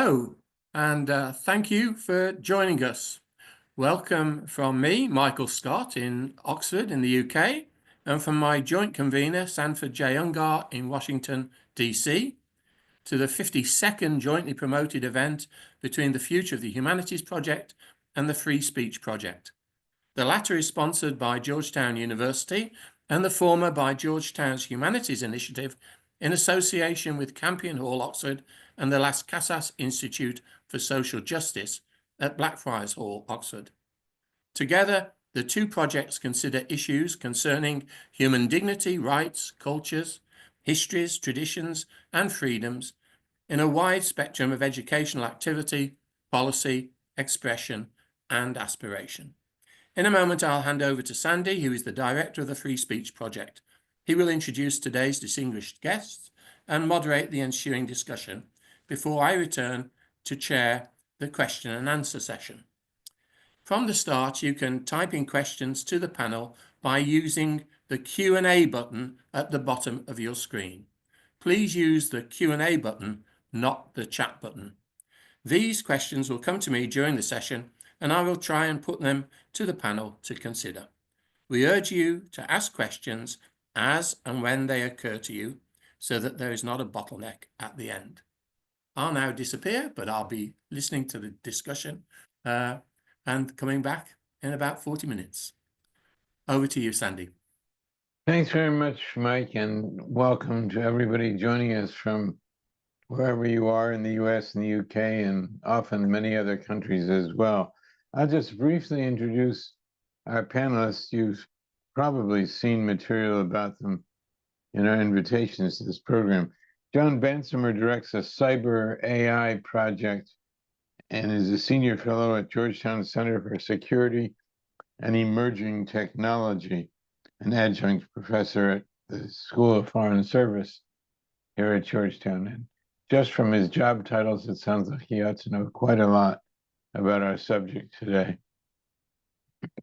Hello, and thank you for joining us. Welcome from me, Michael Scott in Oxford in the UK, and from my joint convener, Sanford J. Ungar in Washington, DC, to the 52nd jointly promoted event between the Future of the Humanities Project and the Free Speech Project. The latter is sponsored by Georgetown University and the former by Georgetown's Humanities Initiative in association with Campion Hall, Oxford, and the Las Casas Institute for Social Justice at Blackfriars Hall, Oxford. Together, the two projects consider issues concerning human dignity, rights, cultures, histories, traditions, and freedoms in a wide spectrum of educational activity, policy, expression, and aspiration. In a moment, I'll hand over to Sandy, who is the director of the Free Speech Project. He will introduce today's distinguished guests and moderate the ensuing discussion before I return to chair the question and answer session. From the start, you can type in questions to the panel by using the Q&A button at the bottom of your screen. Please use the Q&A button, not the chat button. These questions will come to me during the session, and I will try and put them to the panel to consider. We urge you to ask questions as and when they occur to you, so that there is not a bottleneck at the end. I'll now disappear, but I'll be listening to the discussion and coming back in about 40 minutes. Over to you, Sandy. Thanks very much, Mike, and welcome to everybody joining us from wherever you are in the US and the UK, and often many other countries as well. I'll just briefly introduce our panelists. You've probably seen material about them in our invitations to this program. John Bansemer directs the CyberAI Project and is a senior fellow at Georgetown Center for Security and Emerging Technology, an adjunct professor at the School of Foreign Service here at Georgetown. And just from his job titles, it sounds like he ought to know quite a lot about our subject today.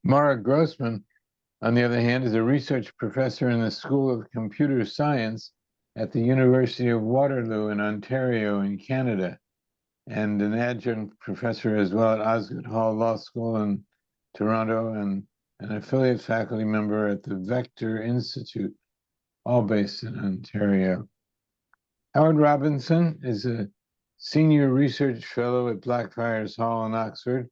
Mara Grossman, on the other hand, is a research professor in the School of Computer Science at the University of Waterloo in Ontario in Canada, and an adjunct professor as well at Osgoode Hall Law School in Toronto, and an affiliate faculty member at the Vector Institute, all based in Ontario. Howard Robinson is a senior research fellow at Blackfriars Hall in Oxford,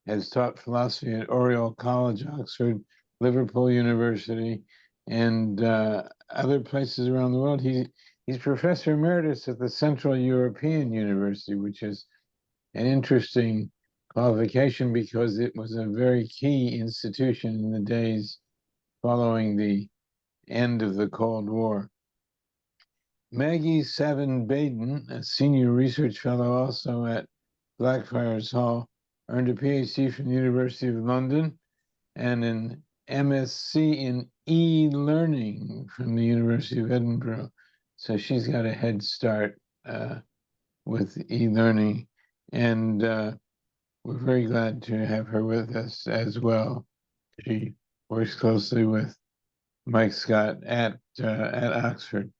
has taught philosophy at Oriel College, Oxford, Liverpool University, and other places around the world. He's professor emeritus at the Central European University, which is an interesting qualification because it was a very key institution in the days following the end of the Cold War. Maggie Savin-Baden, a senior research fellow also at Blackfriars Hall, earned a PhD from the University of London and an MSc in e-learning from the University of Edinburgh. So she's got a head start with e-learning, and we're very glad to have her with us as well. She works closely with Mike Scott at Oxford.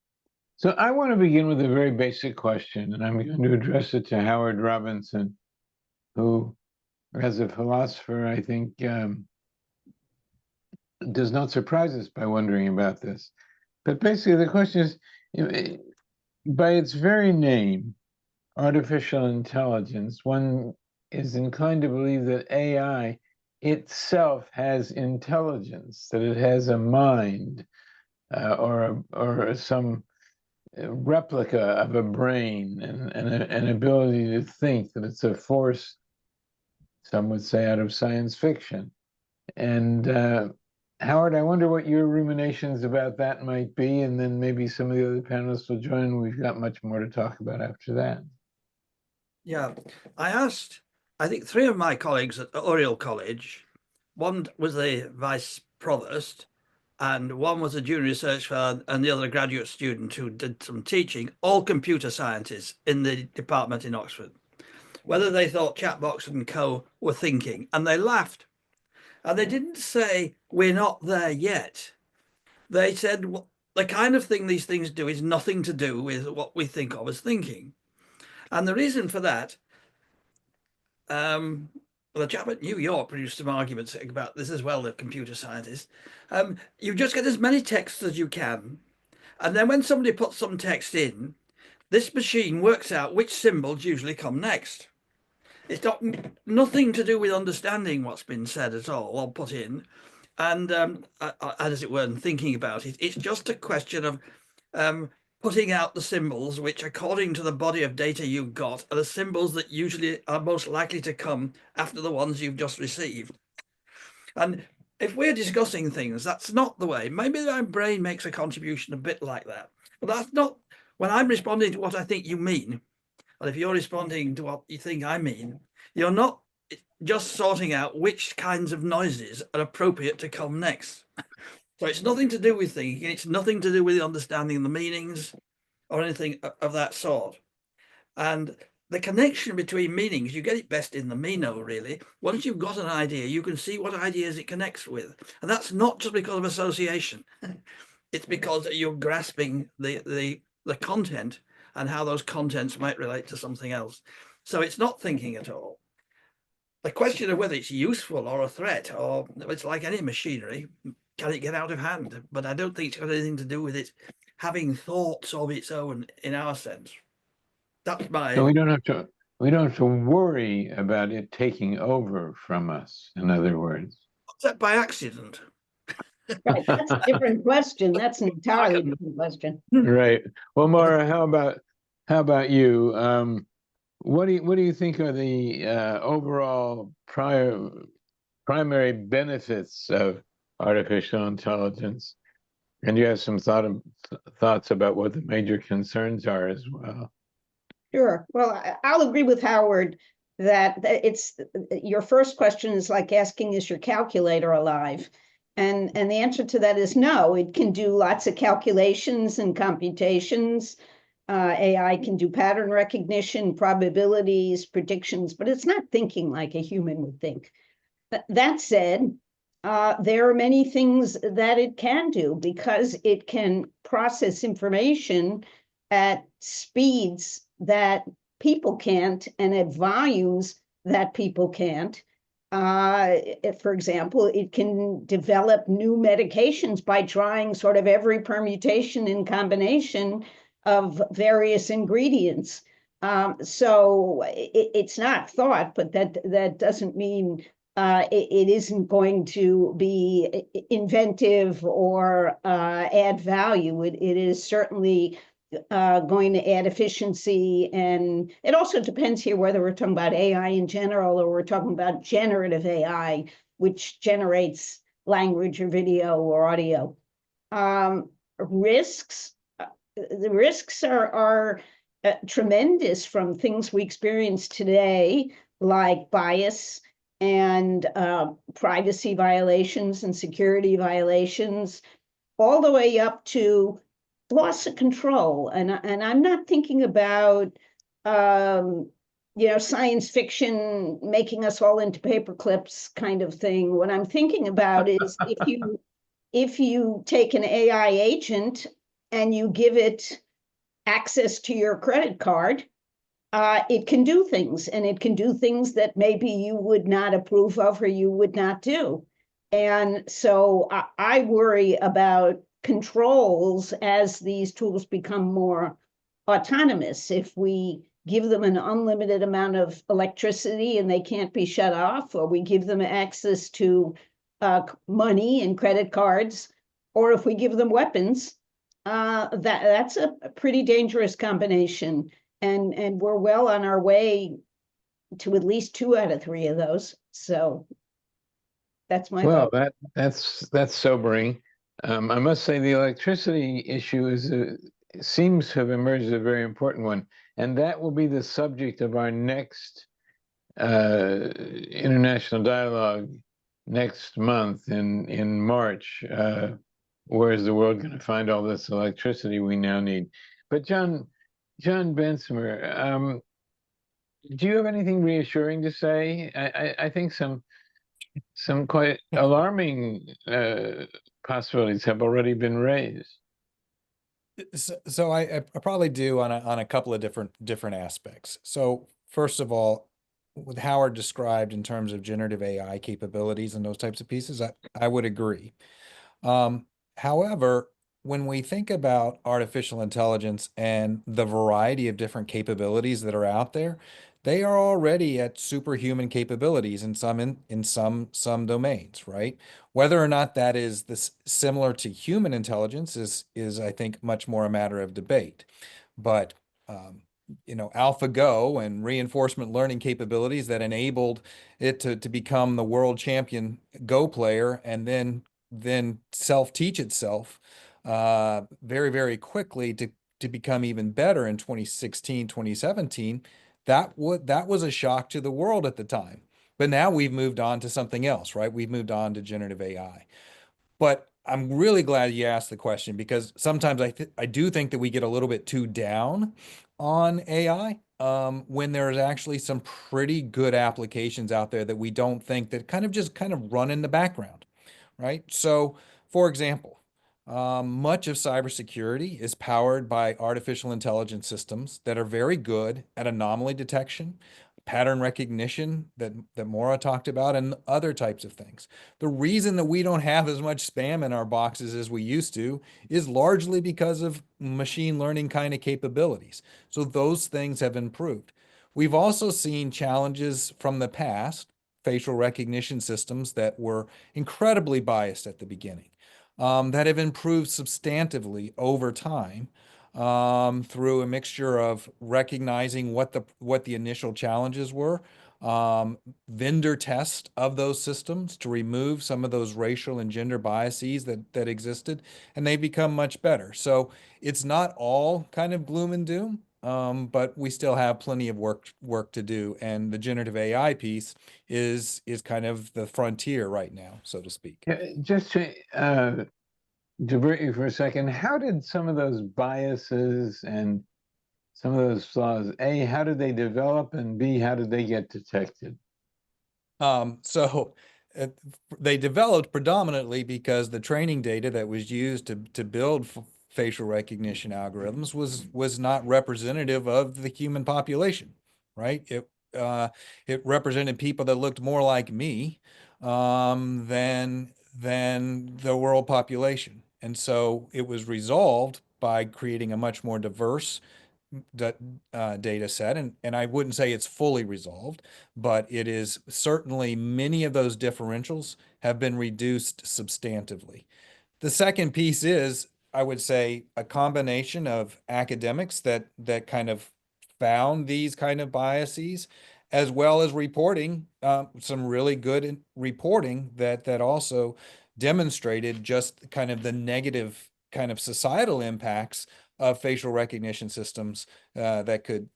So I want to begin with a very basic question, and I'm going to address it to Howard Robinson, who, as a philosopher, I think does not surprise us by wondering about this. But basically the question is, by its very name, artificial intelligence, one is inclined to believe that AI itself has intelligence, that it has a mind or some replica of a brain and an ability to think, that it's a force, some would say, out of science fiction. And Howard, I wonder what your ruminations about that might be, and then maybe some of the other panelists will join. We've got much more to talk about after that. Yeah, I asked, I think, 3 of my colleagues at Oriel College. One was the vice provost, and one was a junior research fellow, and the other a graduate student who did some teaching, all computer scientists in the department in Oxford, whether they thought Chatbox and co were thinking, and they laughed. And they didn't say, we're not there yet. They said, well, the kind of thing these things do is nothing to do with what we think of as thinking. And the reason for that the chap at New York produced some arguments about this as well, the computer scientist. You just get as many texts as you can. And then when somebody puts some text in, this machine works out which symbols usually come next. It's got nothing to do with understanding what's been said at all or put in. And as it were, and thinking about it, it's just a question of putting out the symbols, which according to the body of data you've got, are the symbols that usually are most likely to come after the ones you've just received. And if we're discussing things, that's not the way. Maybe my brain makes a contribution a bit like that. But that's not, when I'm responding to what I think you mean, and if you're responding to what you think I mean, you're not just sorting out which kinds of noises are appropriate to come next. So it's nothing to do with thinking, it's nothing to do with understanding the meanings or anything of that sort. And the connection between meanings, you get it best in the Meno, really. Once you've got an idea, you can see what ideas it connects with. And that's not just because of association. It's because you're grasping the content and how those contents might relate to something else. So it's not thinking at all. The question of whether it's useful or a threat, or it's like any machinery, can it get out of hand? But I don't think it's got anything to do with it having thoughts of its own in our sense. That's my. So we don't have to worry about it taking over from us, in other words. Except by accident. Right, that's a different question. That's an entirely different question. Right. Well, Maura, how about you? What do you think are the overall primary benefits of artificial intelligence? And you have some thoughts about what the major concerns are as well. Sure. Well, I'll agree with Howard that it's your first question is like asking, is your calculator alive? And the answer to that is no. It can do lots of calculations and computations. AI can do pattern recognition, probabilities, predictions, but it's not thinking like a human would think. That said, there are many things that it can do because it can process information at speeds that people can't and at volumes that people can't. For example, it can develop new medications by trying sort of every permutation and combination of various ingredients. So it's not thought, but that doesn't mean it isn't going to be inventive or add value. It is certainly going to add efficiency. And it also depends here whether we're talking about AI in general or we're talking about generative AI, which generates language or video or audio. Risks, the risks are tremendous from things we experience today, like bias and privacy violations and security violations, all the way up to loss of control. And I'm not thinking about science fiction making us all into paper clips kind of thing. What I'm thinking about is if you take an AI agent and you give it access to your credit card, it can do things, and it can do things that maybe you would not approve of or you would not do. And so I worry about controls as these tools become more autonomous. If we give them an unlimited amount of electricity and they can't be shut off, or we give them access to money and credit cards, or if we give them weapons, that's a pretty dangerous combination. And we're well on our way to at least 2 out of 3 of those. So that's my thought. That's sobering. I must say the electricity issue seems to have emerged as a very important one, and that will be the subject of our next international dialogue next month in March. Where is the world going to find all this electricity we now need? But John Bansemer, do you have anything reassuring to say? I think some quite alarming possibilities have already been raised. So I probably do on a couple of different aspects. So first of all, what Howard described in terms of generative AI capabilities and those types of pieces, I would agree. However, when we think about artificial intelligence and the variety of different capabilities that are out there, they are already at superhuman capabilities in some domains, right? Whether or not that is this similar to human intelligence is I think much more a matter of debate. But AlphaGo and reinforcement learning capabilities that enabled it to become the world champion Go player and then self-teach itself very, very quickly to become even better in 2016, 2017, that was a shock to the world at the time. But now we've moved on to something else, right? We've moved on to generative AI. But I'm really glad you asked the question, because sometimes I do think that we get a little bit too down on AI when there's actually some pretty good applications out there that we don't think that kind of run in the background, right? So, for example, much of cybersecurity is powered by artificial intelligence systems that are very good at anomaly detection, pattern recognition that Maura talked about, and other types of things. The reason that we don't have as much spam in our boxes as we used to is largely because of machine learning kind of capabilities. So those things have improved. We've also seen challenges from the past, facial recognition systems that were incredibly biased at the beginning, that have improved substantively over time through a mixture of recognizing what the initial challenges were, vendor test of those systems to remove some of those racial and gender biases that existed, and they become much better. So it's not all kind of gloom and doom, but we still have plenty of work to do, and the generative AI piece is kind of the frontier right now, so to speak. Just to divert you for a second, how did some of those biases and some of those flaws, A, how did they develop, and B, how did they get detected? So they developed predominantly because the training data that was used to build facial recognition algorithms was not representative of the human population, right? It represented people that looked more like me than the world population. And so it was resolved by creating a much more diverse data set. And I wouldn't say it's fully resolved, but it is certainly many of those differentials have been reduced substantively. The second piece is, I would say, a combination of academics that kind of found these kind of biases, as well as reporting, some really good reporting that also demonstrated just kind of the negative kind of societal impacts of facial recognition systems that could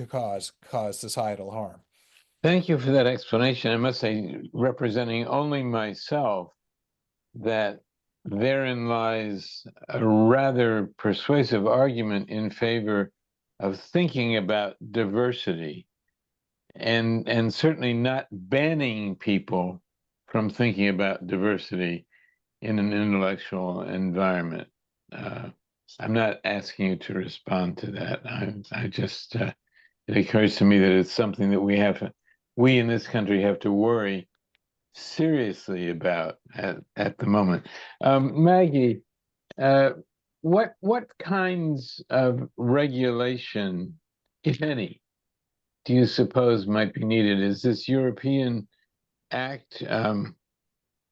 cause societal harm. Thank you for that explanation. I must say, representing only myself, that therein lies a rather persuasive argument in favor of thinking about diversity and certainly not banning people from thinking about diversity in an intellectual environment. I'm not asking you to respond to that. I just, it occurs to me that it's something that we in this country have to worry seriously about at the moment. Maggie, what kinds of regulation, if any, do you suppose might be needed? Is this European Act,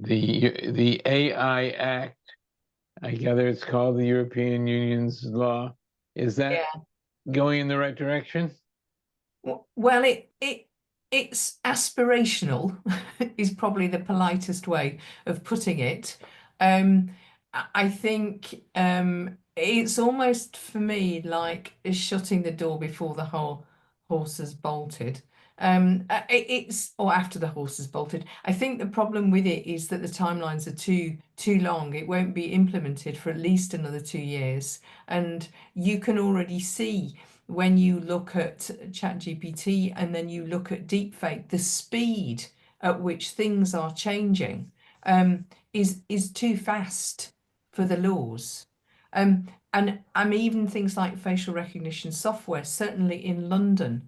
the AI Act, I gather it's called the European Union's law, is that going in the right direction? Well, it's aspirational is probably the politest way of putting it. I think it's almost for me like shutting the door before the whole horse has bolted. It's or after the horse has bolted. I think the problem with it is that the timelines are too long. It won't be implemented for at least another 2 years, and you can already see when you look at ChatGPT and then you look at deepfake, the speed at which things are changing is too fast for the laws. And even things like facial recognition software, certainly in London,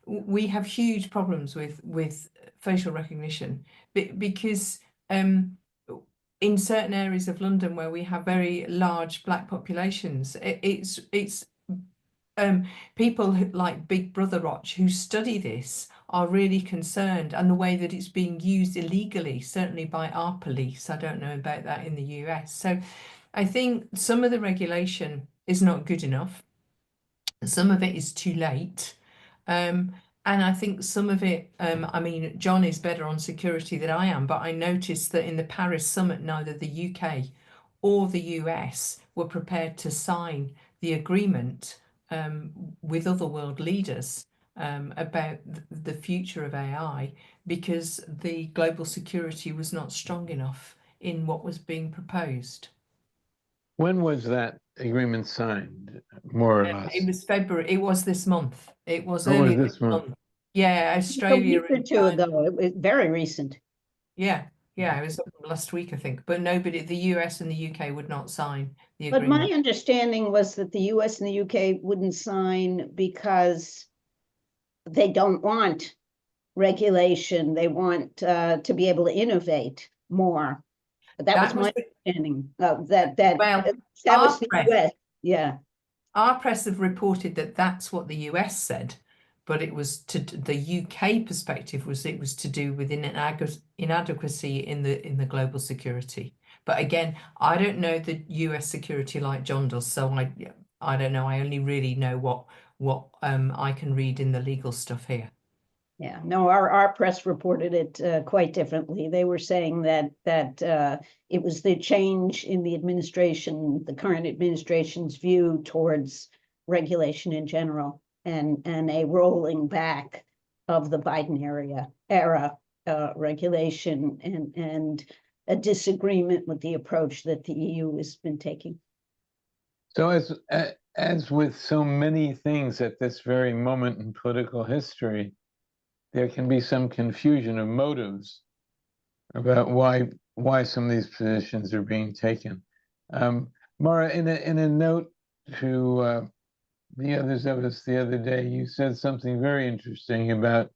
we have huge problems with facial recognition because in certain areas of London where we have very large black populations, it's people like Big Brother Watch who study this are really concerned, and the way that it's being used illegally, certainly by our police. I don't know about that in the US. So I think some of the regulation is not good enough. Some of it is too late. And I think some of it, I mean, John is better on security than I am, but I noticed that in the Paris summit, neither the UK or the US were prepared to sign the agreement with other world leaders about the future of AI, because the global security was not strong enough in what was being proposed. When was that agreement signed, more or less? It was February. It was this month. It was Oh, was earlier this this month? month. Yeah, A Australia week or and two China. ago, it was very recent. Yeah, it was last week, I think. But nobody, the US and the UK would not sign the But my agreement. understanding was that the US and the UK wouldn't sign because they don't want regulation. They want to be able to innovate more. But that was my understanding that Well, that was our the press, US. Yeah. our press have reported that that's what the US said, but it was to the UK perspective was it was to do with inadequacy in the global security. But again, I don't know the US security like John does, so I don't know. I only really know what I can read in the legal stuff here. Yeah, no, our press reported it quite differently. They were saying that it was the change in the administration, the current administration's view towards regulation in general, and a rolling back of the Biden era regulation, and a disagreement with the approach that the EU has been taking. So as with so many things at this very moment in political history, there can be some confusion of motives about why some of these positions are being taken. Mara, in a note to the others of us the other day, you said something very interesting about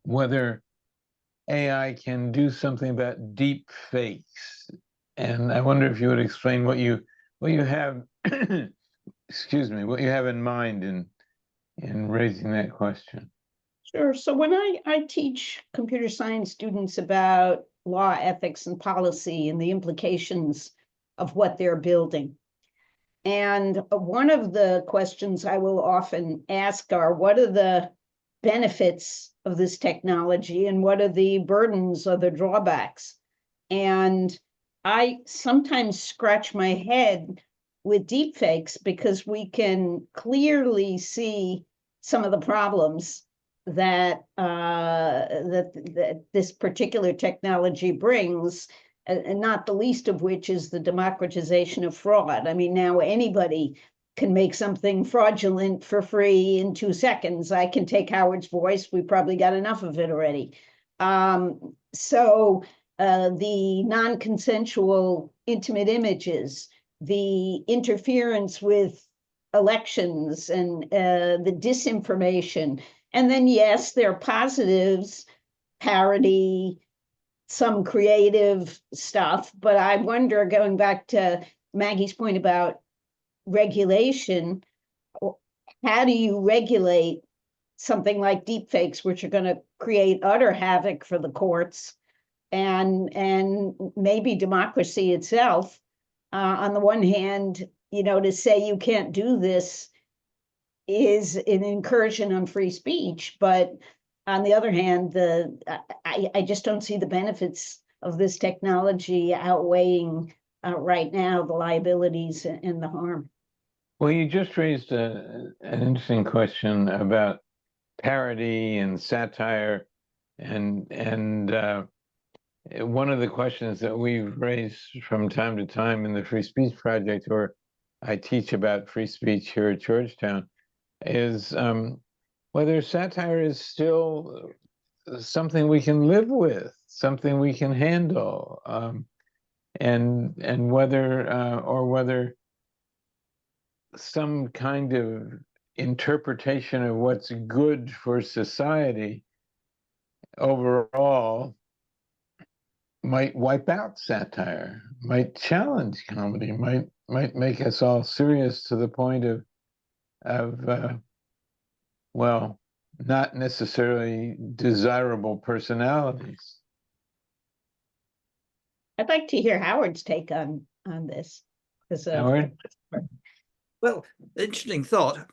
whether AI can do something about deep fakes, and I wonder if you would explain what you have, excuse me, what you have in mind in raising that question. Sure. So when I teach computer science students about law, ethics, and policy and the implications of what they're building, and one of the questions I will often ask are, what are the benefits of this technology and what are the burdens or the drawbacks? And I sometimes scratch my head with deepfakes because we can clearly see some of the problems that that this particular technology brings, and not the least of which is the democratization of fraud. I mean, now anybody can make something fraudulent for free in 2 seconds. I can take Howard's voice. We probably got enough of it already. So the non-consensual intimate images, the interference with elections, and the disinformation. And then, yes, there are positives, parody, some creative stuff. But I wonder, going back to Maggie's point about regulation, how do you regulate something like deepfakes, which are going to create utter havoc for the courts and maybe democracy itself? On the one hand, to say you can't do this is an incursion on free speech, but on the other hand, I just don't see the benefits of this technology outweighing right now the liabilities and the harm. Well, you just raised an interesting question about parody and satire, and one of the questions that we've raised from time to time in the Free Speech Project, or I teach about free speech here at Georgetown, is whether satire is still something we can live with, something we can handle, and whether some kind of interpretation of what's good for society overall might wipe out satire, might challenge comedy, might make us all serious to the point of well, not necessarily desirable personalities. I'd like to hear Howard's take on this. Howard? Well, interesting thought.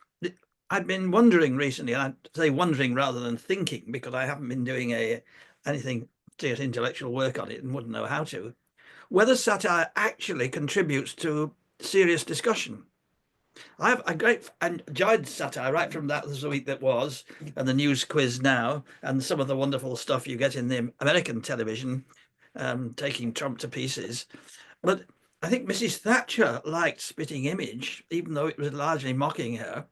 I've been wondering recently, and I'd say wondering rather than thinking, because I haven't been doing anything serious intellectual work on it and wouldn't know how to, whether satire actually contributes to serious discussion. I've enjoyed satire right from that this week that was, and the news quiz now, and some of the wonderful stuff you get in the American television, taking Trump to pieces. But I think Mrs. Thatcher liked Spitting Image, even though it was largely mocking her.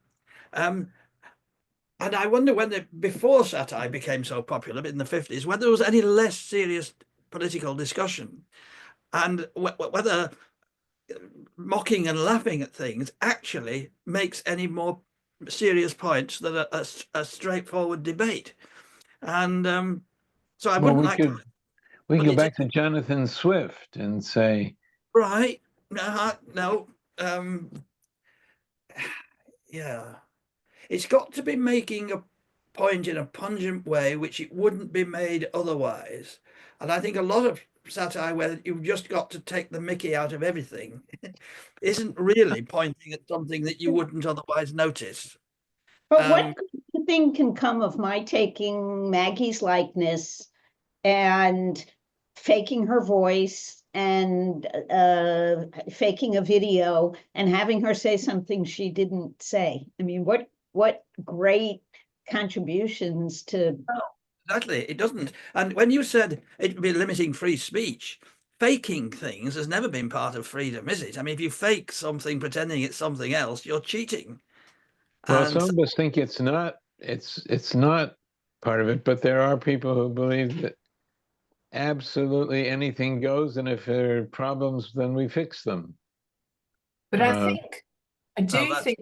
And I wonder when before satire became so popular in the 50s, whether there was any less serious political discussion, and whether mocking and laughing at things actually makes any more serious points than a straightforward debate. And so I Well, wouldn't like to. we can go back to Jonathan Swift and say, right, no, yeah, it's got to be making a point in a pungent way which it wouldn't be made otherwise. And I think a lot of satire where you've just got to take the mickey out of everything isn't really pointing at something that you wouldn't otherwise notice. But what good thing can come of my taking Maggie's likeness and faking her voice and faking a video and having her say something she didn't say? I mean, what great contributions to. No, exactly, it doesn't. And when you said it'd be limiting free speech, faking things has never been part of freedom, is it? I mean, if you fake something pretending it's something else, you're cheating. well, And some of us think it's not part of it, but there are people who believe that absolutely anything goes, and if there are problems, then we fix them. But I do that's- think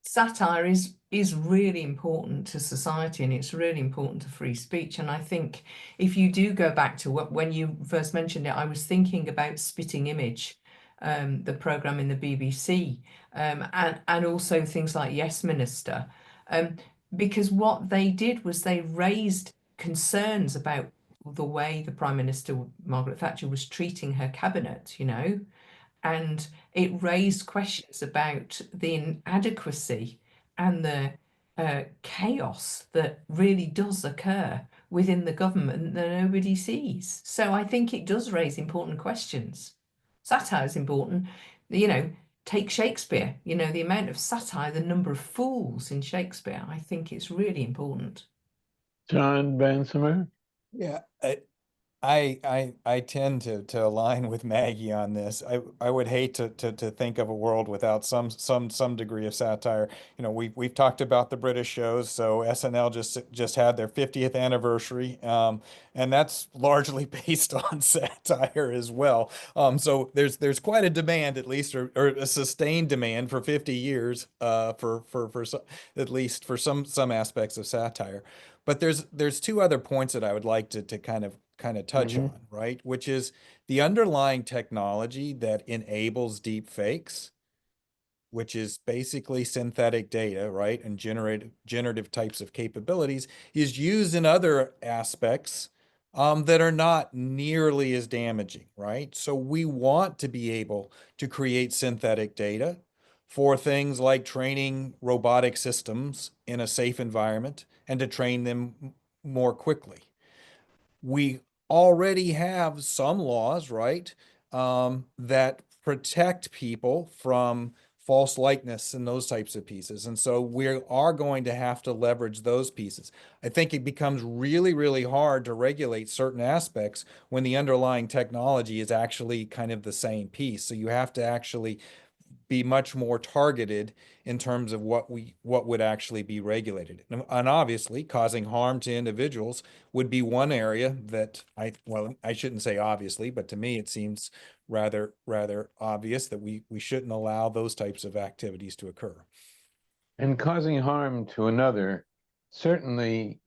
satire is really important to society, and it's really important to free speech. And I think if you do go back to when you first mentioned it, I was thinking about Spitting Image, the program in the BBC, and also things like Yes Minister, because what they did was they raised concerns about the way the Prime Minister Margaret Thatcher was treating her cabinet, and it raised questions about the inadequacy and the chaos that really does occur within the government that nobody sees. So I think it does raise important questions. Satire is important. Take Shakespeare, the amount of satire, the number of fools in Shakespeare, I think it's really important. John Bansemer? Yeah, I tend to align with Maggie on this. I would hate to think of a world without some degree of satire. We've talked about the British shows, so SNL just had their 50th anniversary, and that's largely based on satire as well. So there's quite a demand, at least, or a sustained demand for 50 years, for at least for some aspects of satire. But there's two other points that I would like to kind of touch on, right? Which is the underlying technology that enables deep fakes, which is basically synthetic data, right? And generative types of capabilities, is used in other aspects that are not nearly as damaging, right? So we want to be able to create synthetic data for things like training robotic systems in a safe environment and to train them more quickly. We already have some laws, right, that protect people from false likeness and those types of pieces. And so we are going to have to leverage those pieces. I think it becomes really, really hard to regulate certain aspects when the underlying technology is actually kind of the same piece. So you have to actually be much more targeted in terms of what would actually be regulated. And obviously, causing harm to individuals would be one area that I shouldn't say obviously, but to me it seems rather obvious that we shouldn't allow those types of activities to occur. and causing harm to another certainly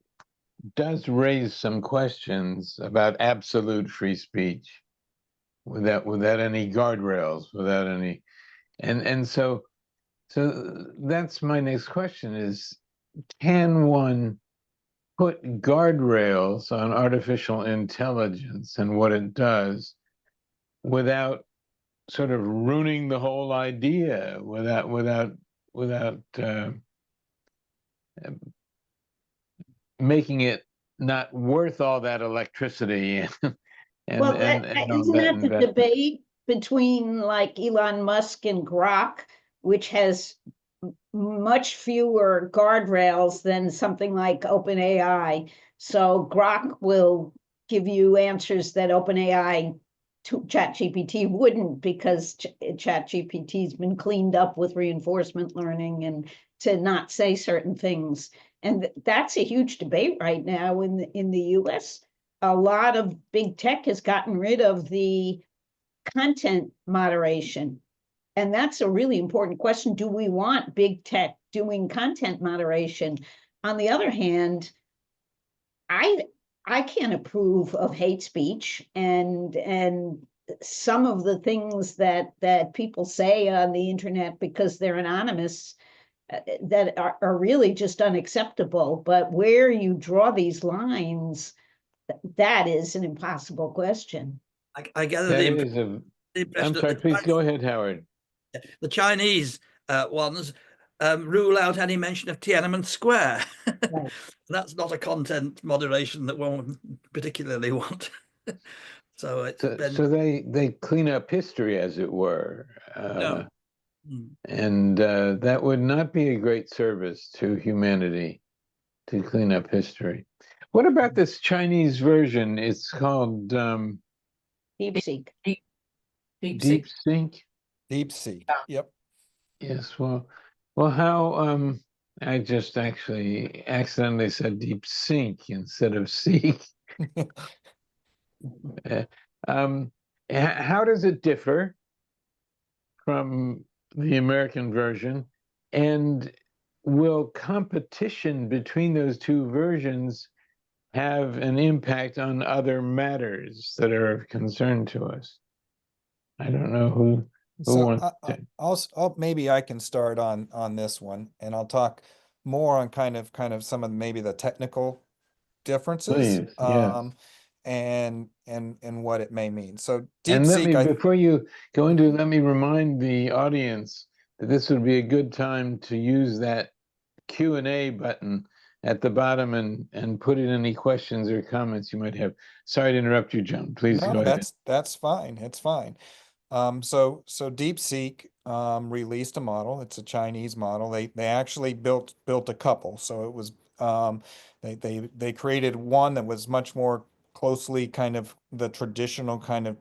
does raise some questions about absolute free speech without any guardrails, without any, and so that's my next question is, can one put guardrails on artificial intelligence and what it does without sort of ruining the whole idea, without making it not worth all that electricity and Well, and all isn't that that the investment? debate between like Elon Musk and Grok, which has much fewer guardrails than something like OpenAI. So Grok will give you answers that OpenAI to ChatGPT wouldn't, because ChatGPT's been cleaned up with reinforcement learning and to not say certain things. And that's a huge debate right now in the US. A lot of big tech has gotten rid of the content moderation. And that's a really important question. Do we want big tech doing content moderation? On the other hand, I I can't approve of hate speech, and some of the things that people say on the internet because they're anonymous, that are really just unacceptable. But where you draw these lines, that is an impossible question. I gather That the is a, impression I'm that sorry, please go ahead, Howard. the Chinese ones rule out any mention of Tiananmen Square. Right. That's not a content moderation that one particularly want. So it's So they clean up history, as it were, no. Mm. and that would not be a great service to humanity to clean up history. What about this Chinese version? It's called DeepSeek. Deep, deep sea. DeepSeek. DeepSeek. Yep. Yes. Well, how I just actually accidentally said deep sink instead of seek. Uh, how does it differ from the American version? And will competition between those two versions have an impact on other matters that are of concern to us? I don't know who So wants to. maybe I can start on this one, and I'll talk more on kind of some of maybe the technical differences, Please, yes. and what it may mean. So And let DeepSeek, me, before you go into it, let me remind the audience that this would be a good time to use that Q&A button at the bottom and put in any questions or comments you might have. Sorry to interrupt you, John. Please go no, ahead. that's fine. It's fine. So DeepSeek released a model. It's a Chinese model. They actually built a couple. So it was they created one that was much more closely kind of the traditional kind of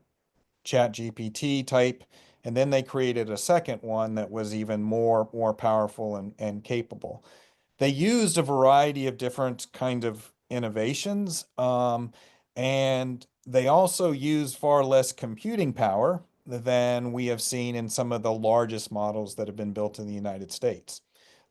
Chat GPT type, and then they created a second one that was even more powerful and capable. They used a variety of different kind of innovations, and they also used far less computing power than we have seen in some of the largest models that have been built in the United States.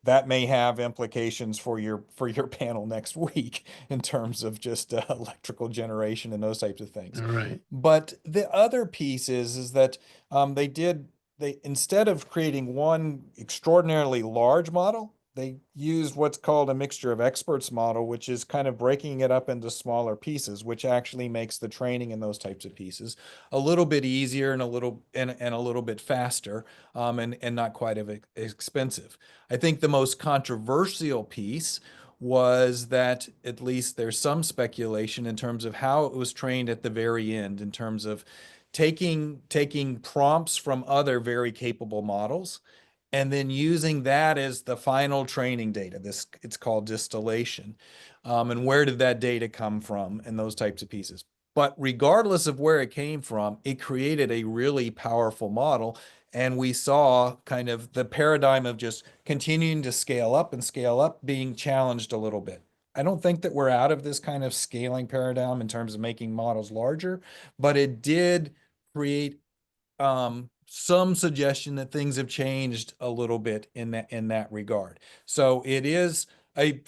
That may have implications for your panel next week in terms of just electrical generation and those types of things. All right. But the other piece is that they instead of creating one extraordinarily large model, they used what's called a mixture of experts model, which is kind of breaking it up into smaller pieces, which actually makes the training in those types of pieces a little bit easier and a little bit faster, and not quite as expensive. I think the most controversial piece was that at least there's some speculation in terms of how it was trained at the very end, in terms of taking prompts from other very capable models and then using that as the final training data. It's called distillation. And where did that data come from and those types of pieces. But regardless of where it came from, it created a really powerful model. And we saw kind of the paradigm of just continuing to scale up and scale up being challenged a little bit. I don't think that we're out of this kind of scaling paradigm in terms of making models larger, but it did create some suggestion that things have changed a little bit in that regard. So it is a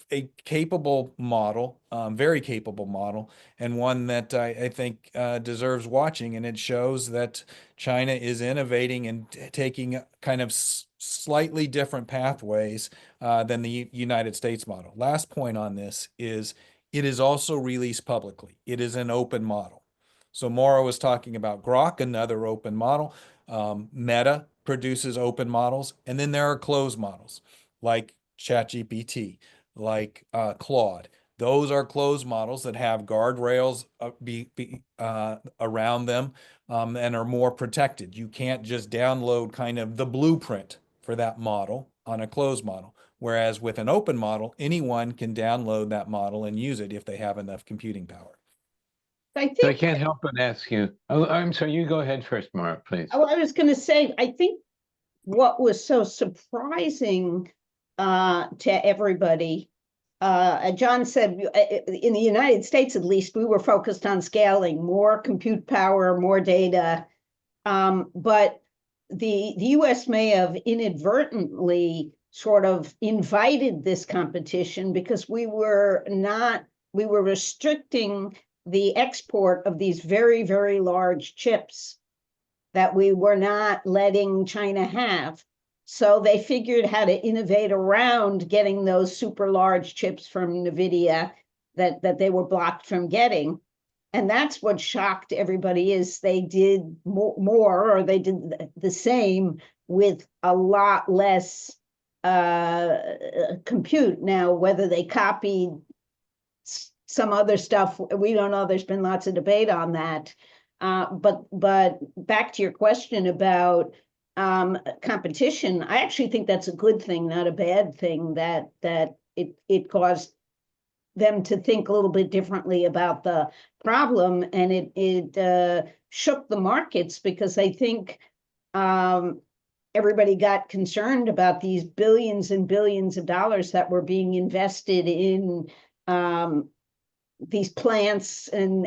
capable model, very capable model, and one that I think deserves watching. And it shows that China is innovating and taking kind of slightly different pathways than the United States model. Last point on this is it is also released publicly. It is an open model. So Maura was talking about Grok, another open model. Meta produces open models, and then there are closed models like ChatGPT, like Claude. Those are closed models that have guardrails around them and are more protected. You can't just download kind of the blueprint for that model on a closed model. Whereas with an open model, anyone can download that model and use it if they have enough computing power. I So I think, can't help but ask you. Oh, I'm sorry, you go ahead first, Maura, please. I was going to say, I think what was so surprising to everybody, John said, in the United States, at least, we were focused on scaling more compute power, more data. But the US may have inadvertently sort of invited this competition because we were restricting the export of these very, very large chips that we were not letting China have. So they figured how to innovate around getting those super large chips from NVIDIA that they were blocked from getting. And that's what shocked everybody is they did more or they did the same with a lot less compute. Now, whether they copied some other stuff, we don't know. There's been lots of debate on that. But back to your question about competition, I actually think that's a good thing, not a bad thing, that it caused them to think a little bit differently about the problem, and it shook the markets because I think everybody got concerned about these billions and billions of dollars that were being invested in these plants and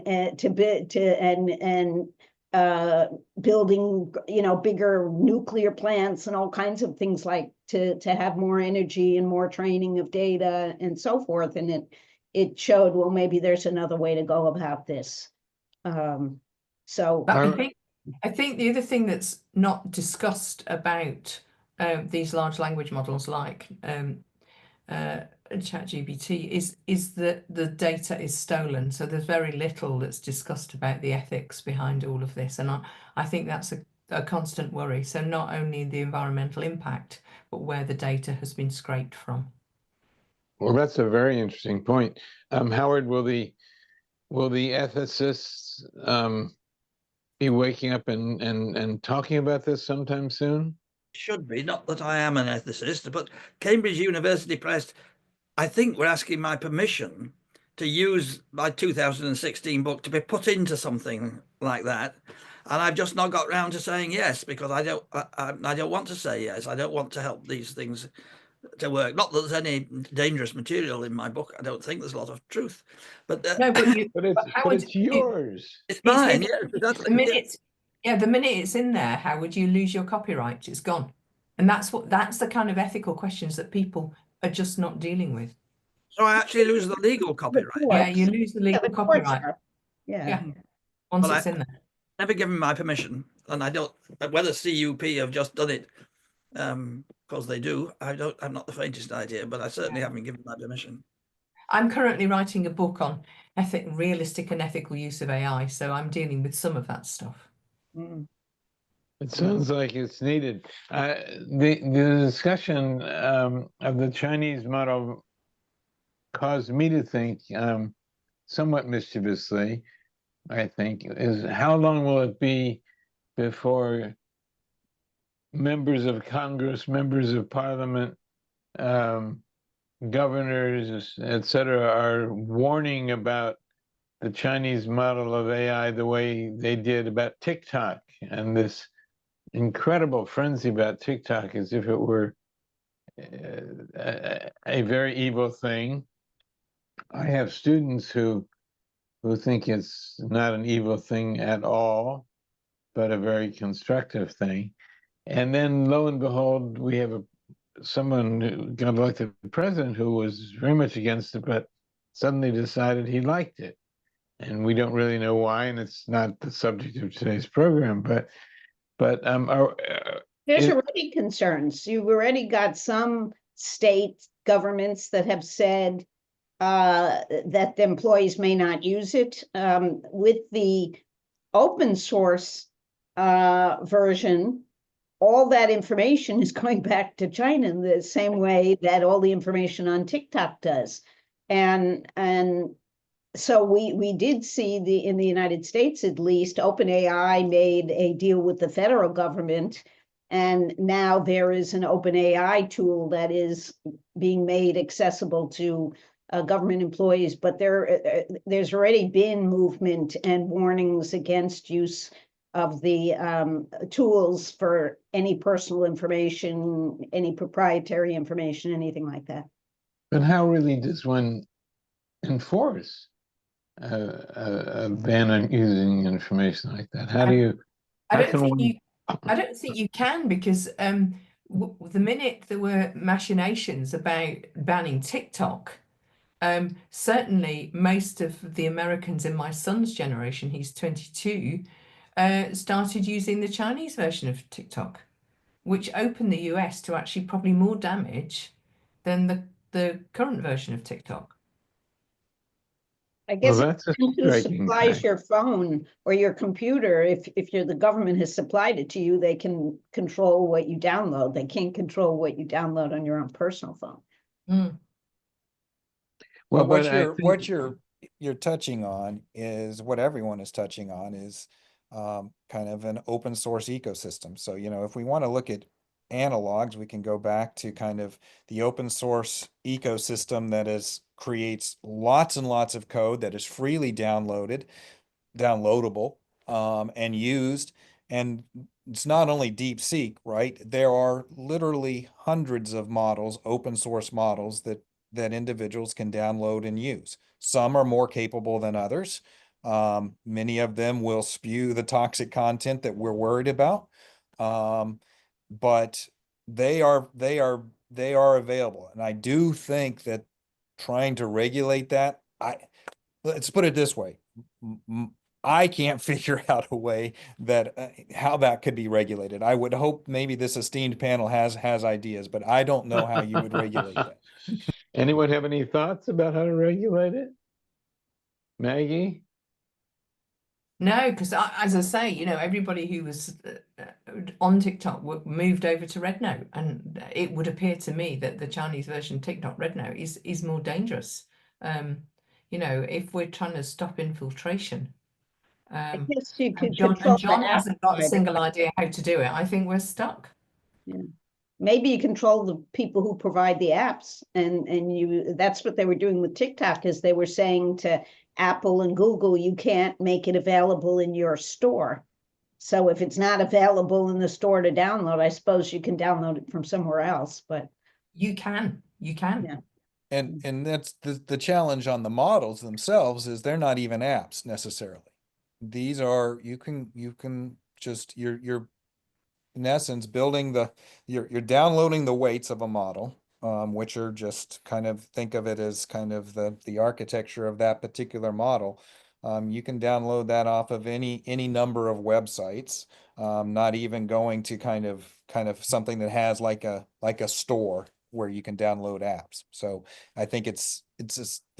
building, bigger nuclear plants and all kinds of things like to have more energy and more training of data and so forth. And it showed, well, maybe there's another way to go about this. So But I think the other thing that's not discussed about these large language models like ChatGPT is that the data is stolen. So there's very little that's discussed about the ethics behind all of this. And I think that's a constant worry. So not only the environmental impact, but where the data has been scraped from. Well, that's a very interesting point. Howard, will the ethicists be waking up and talking about this sometime soon? Should be, not that I am an ethicist, but Cambridge University Press, I think, we're asking my permission to use my 2016 book to be put into something like that. And I've just not got round to saying yes, because I don't want to say yes. I don't want to help these things to work. Not that there's any dangerous material in my book. I don't think there's a lot of truth. But No, but But it's yours. it's mine. The minute it's in there, how would you lose your copyright? It's gone. And that's the kind of ethical questions that people are just not dealing with. So I actually lose the legal copyright. Yeah, you lose the legal copyright. Yeah. Once Well, it's in there. Never given my permission, and I don't. Whether CUP have just done it because they do, I'm not the faintest idea, but I certainly haven't given my permission. I'm currently writing a book on realistic and ethical use of AI, so I'm dealing with some of that stuff. It sounds like it's needed. The discussion of the Chinese model caused me to think somewhat mischievously, I think, is how long will it be before members of Congress, members of Parliament, governors, etc., are warning about the Chinese model of AI the way they did about TikTok and this incredible frenzy about TikTok as if it were a very evil thing. I have students who think it's not an evil thing at all, but a very constructive thing. And then lo and behold, we have someone who got elected president who was very much against it, but suddenly decided he liked it. And we don't really know why, and it's not the subject of today's program, but There's already concerns. You've already got some state governments that have said that the employees may not use it. With the open source version, all that information is going back to China in the same way that all the information on TikTok does. And so we did see in the United States, at least, OpenAI made a deal with the federal government, and now there is an OpenAI tool that is being made accessible to government employees. But there's already been movement and warnings against use of the tools for any personal information, any proprietary information, anything like that. But how really does one enforce a ban on using information like that? How do you? I don't think you can, because the minute there were machinations about banning TikTok, certainly most of the Americans in my son's generation, he's 22, started using the Chinese version of TikTok, which opened the US to actually probably more damage than the current version of TikTok. I guess Well, that's a who striking supplies fact. your phone or your computer. If the government has supplied it to you, they can control what you download. They can't control what you download on your own personal phone. Mm. Well, what but I you're think you're touching on is what everyone is touching on, is kind of an open source ecosystem. So, you know, if we want to look at analogs, we can go back to kind of the open source ecosystem that creates lots and lots of code that is freely downloadable, and used. And it's not only DeepSeek, right? There are literally hundreds of models, open source models, that individuals can download and use. Some are more capable than others. Many of them will spew the toxic content that we're worried about. But they are available. And I do think that trying to regulate that, let's put it this way. I can't figure out a way that how that could be regulated. I would hope maybe this esteemed panel has ideas, but I don't know how you would regulate that. anyone have any thoughts about how to regulate it? Maggie? No, because as I say, you know, everybody who was on TikTok moved over to Red Note, and it would appear to me that the Chinese version of TikTok, Red Note, is more dangerous. You know, if we're trying to stop infiltration, I guess you could John control the hasn't got a app. single idea how to do it. I think we're stuck. Yeah. Maybe you control the people who provide the apps, and that's what they were doing with TikTok, is they were saying to Apple and Google, you can't make it available in your store. So if it's not available in the store to download, I suppose you can download it from somewhere else, but You can. yeah. And that's the challenge on the models themselves, is they're not even apps necessarily. These are, you can just, you're in essence building you're downloading the weights of a model, which are just kind of, think of it as kind of the architecture of that particular model. You can download that off of any number of websites, not even going to kind of something that has like a store where you can download apps. So I think it's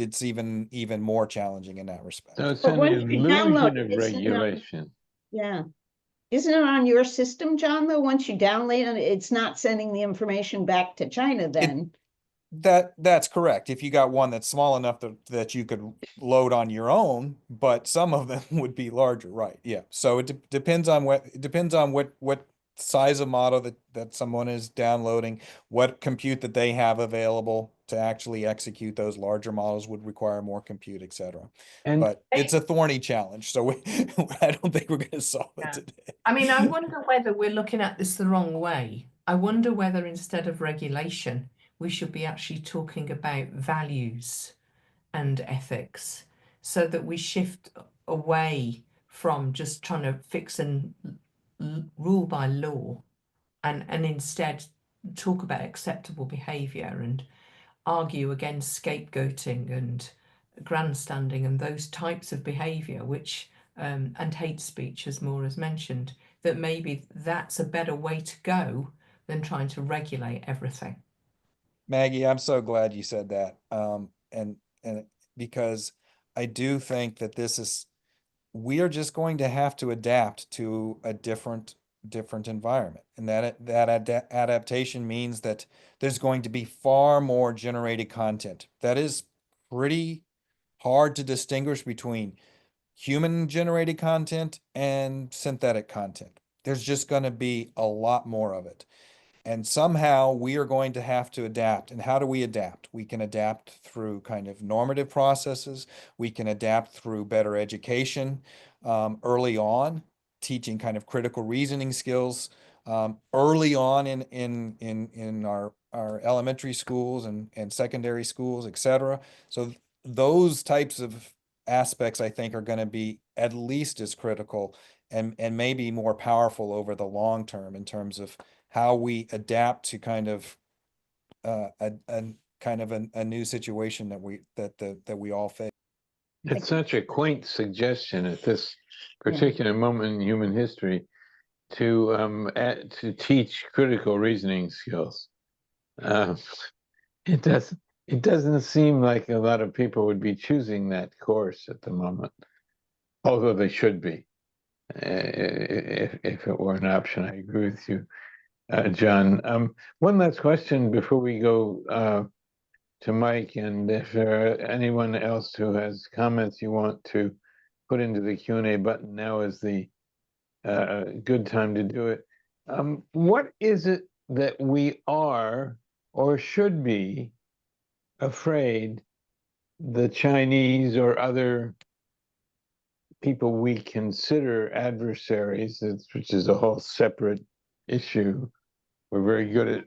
even more challenging in that respect. So it's But an once you download illusion it, of isn't it regulation. yeah. Isn't it on your system, John, though? Once you download it, it's not sending the information back to China then. That's correct. If you got one that's small enough that you could load on your own, but some of them would be larger, right? Yeah. So it depends on what size of model that someone is downloading, what compute that they have available to actually execute those larger models would require more compute, etc. And But it's a thorny challenge, so I don't think we're going to solve it Yeah. today. I mean, I wonder whether we're looking at this the wrong way. I wonder whether instead of regulation, we should be actually talking about values and ethics, so that we shift away from just trying to fix and rule by law and instead talk about acceptable behavior and argue against scapegoating and grandstanding and those types of behavior, which and hate speech, as Maura's mentioned, that maybe that's a better way to go than trying to regulate everything. Maggie, I'm so glad you said that. And because I do think that we are just going to have to adapt to a different environment. And that adaptation means that there's going to be far more generated content. That is pretty hard to distinguish between human generated content and synthetic content. There's just going to be a lot more of it. And somehow we are going to have to adapt. And how do we adapt? We can adapt through kind of normative processes. We can adapt through better education early on, teaching kind of critical reasoning skills early on in our elementary schools and secondary schools, etc. So those types of aspects, I think, are going to be at least as critical and maybe more powerful over the long term in terms of how we adapt to kind of a new situation that we all face. It's such a quaint suggestion at this particular moment in human history to teach critical reasoning skills. It doesn't seem like a lot of people would be choosing that course at the moment, although they should be. If it were an option, I agree with you, John. One last question before we go to Mike, and if there are anyone else who has comments you want to put into the Q&A button, now is the good time to do it. What is it that we are or should be afraid the Chinese or other people we consider adversaries, which is a whole separate issue? We're very good at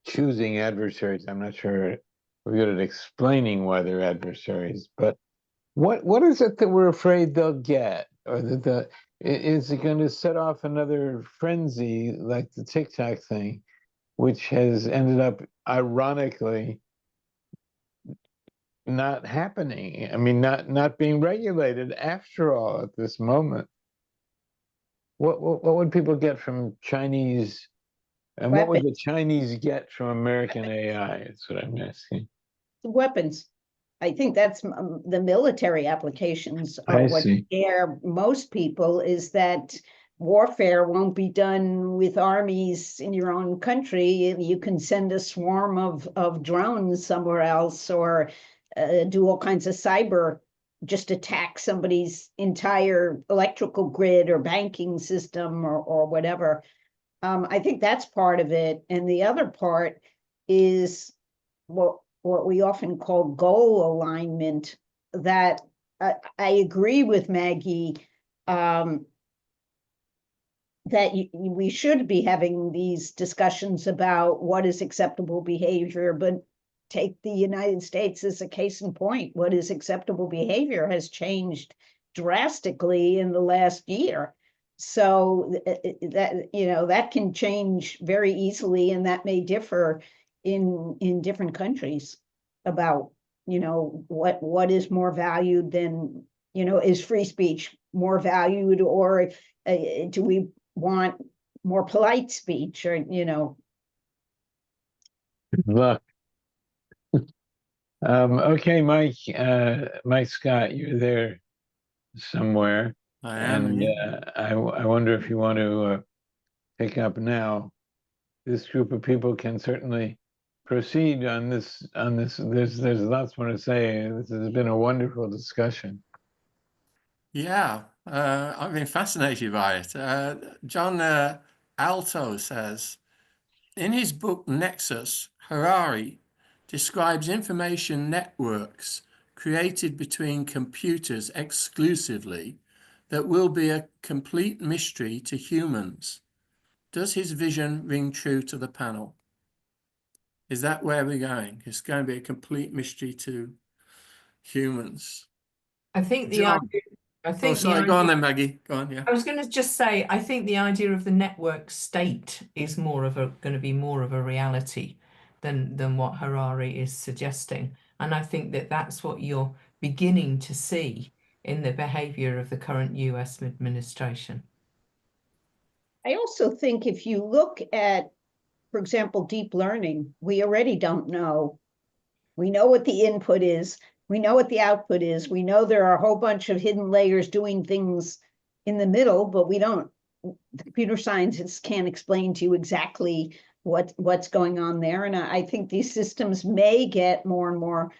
choosing adversaries. I'm not sure we're good at explaining why they're adversaries, but what is it that we're afraid they'll get? Or that is it going to set off another frenzy like the TikTok thing, which has ended up ironically not happening? I mean, not being regulated after all at this moment. What would people get from Chinese, and what would the Chinese get from American AI? That's what I'm asking. Weapons. I think that's the military applications are what scare most people, is that warfare won't be done with armies in your own country. You can send a swarm of drones somewhere else, or do all kinds of cyber, just attack somebody's entire electrical grid or banking system or whatever. I think that's part of it. And the other part is what we often call goal alignment, that I agree with Maggie that we should be having these discussions about what is acceptable behavior, but take the United States as a case in point. What is acceptable behavior has changed drastically in the last year. So that, that can change very easily, and that may differ in different countries about, what is more valued than, is free speech more valued, or do we want more polite speech, or, Good luck. Okay, Mike Scott, you're there somewhere. I am. And I wonder if you want to pick up now. This group of people can certainly proceed on this. There's lots more to say. This has been a wonderful discussion. Yeah, I've been fascinated by it. John Alto says, in his book Nexus, Harari describes information networks created between computers exclusively that will be a complete mystery to humans. Does his vision ring true to the panel? Is that where we're going? It's going to be a complete mystery to humans. I think the John. I Oh, think the sorry, go on idea, then, Maggie. Go on, yeah. I was going to just say, I think the idea of the network state is going to be more of a reality than what Harari is suggesting. And I think that that's what you're beginning to see in the behavior of the current US administration. I also think if you look at, for example, deep learning, we already don't know. We know what the input is. We know what the output is. We know there are a whole bunch of hidden layers doing things in the middle, but we don't, the computer scientists can't explain to you exactly what's going on there. And I think these systems may get more and more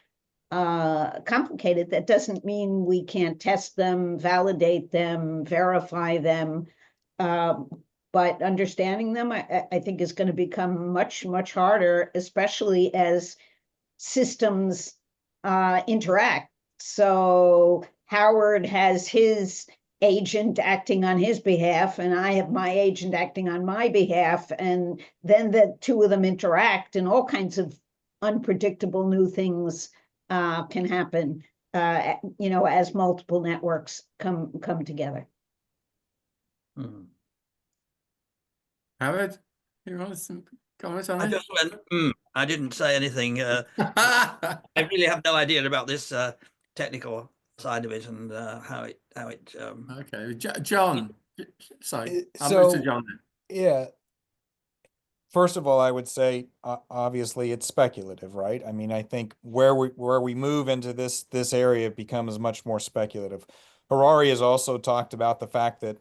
complicated. That doesn't mean we can't test them, validate them, verify them. But understanding them, I think, is going to become much, much harder, especially as systems interact. So Howard has his agent acting on his behalf, and I have my agent acting on my behalf, and then the two of them interact, and all kinds of unpredictable new things can happen, as multiple networks come together. Howard, you want some comments on I it? just went, I didn't say anything. I really have no idea about this technical side of it and how it. Okay, John. Sorry, I'll So, move to John then. yeah. First of all, I would say obviously it's speculative, right? I mean, I think where we move into this area becomes much more speculative. Harari has also talked about the fact that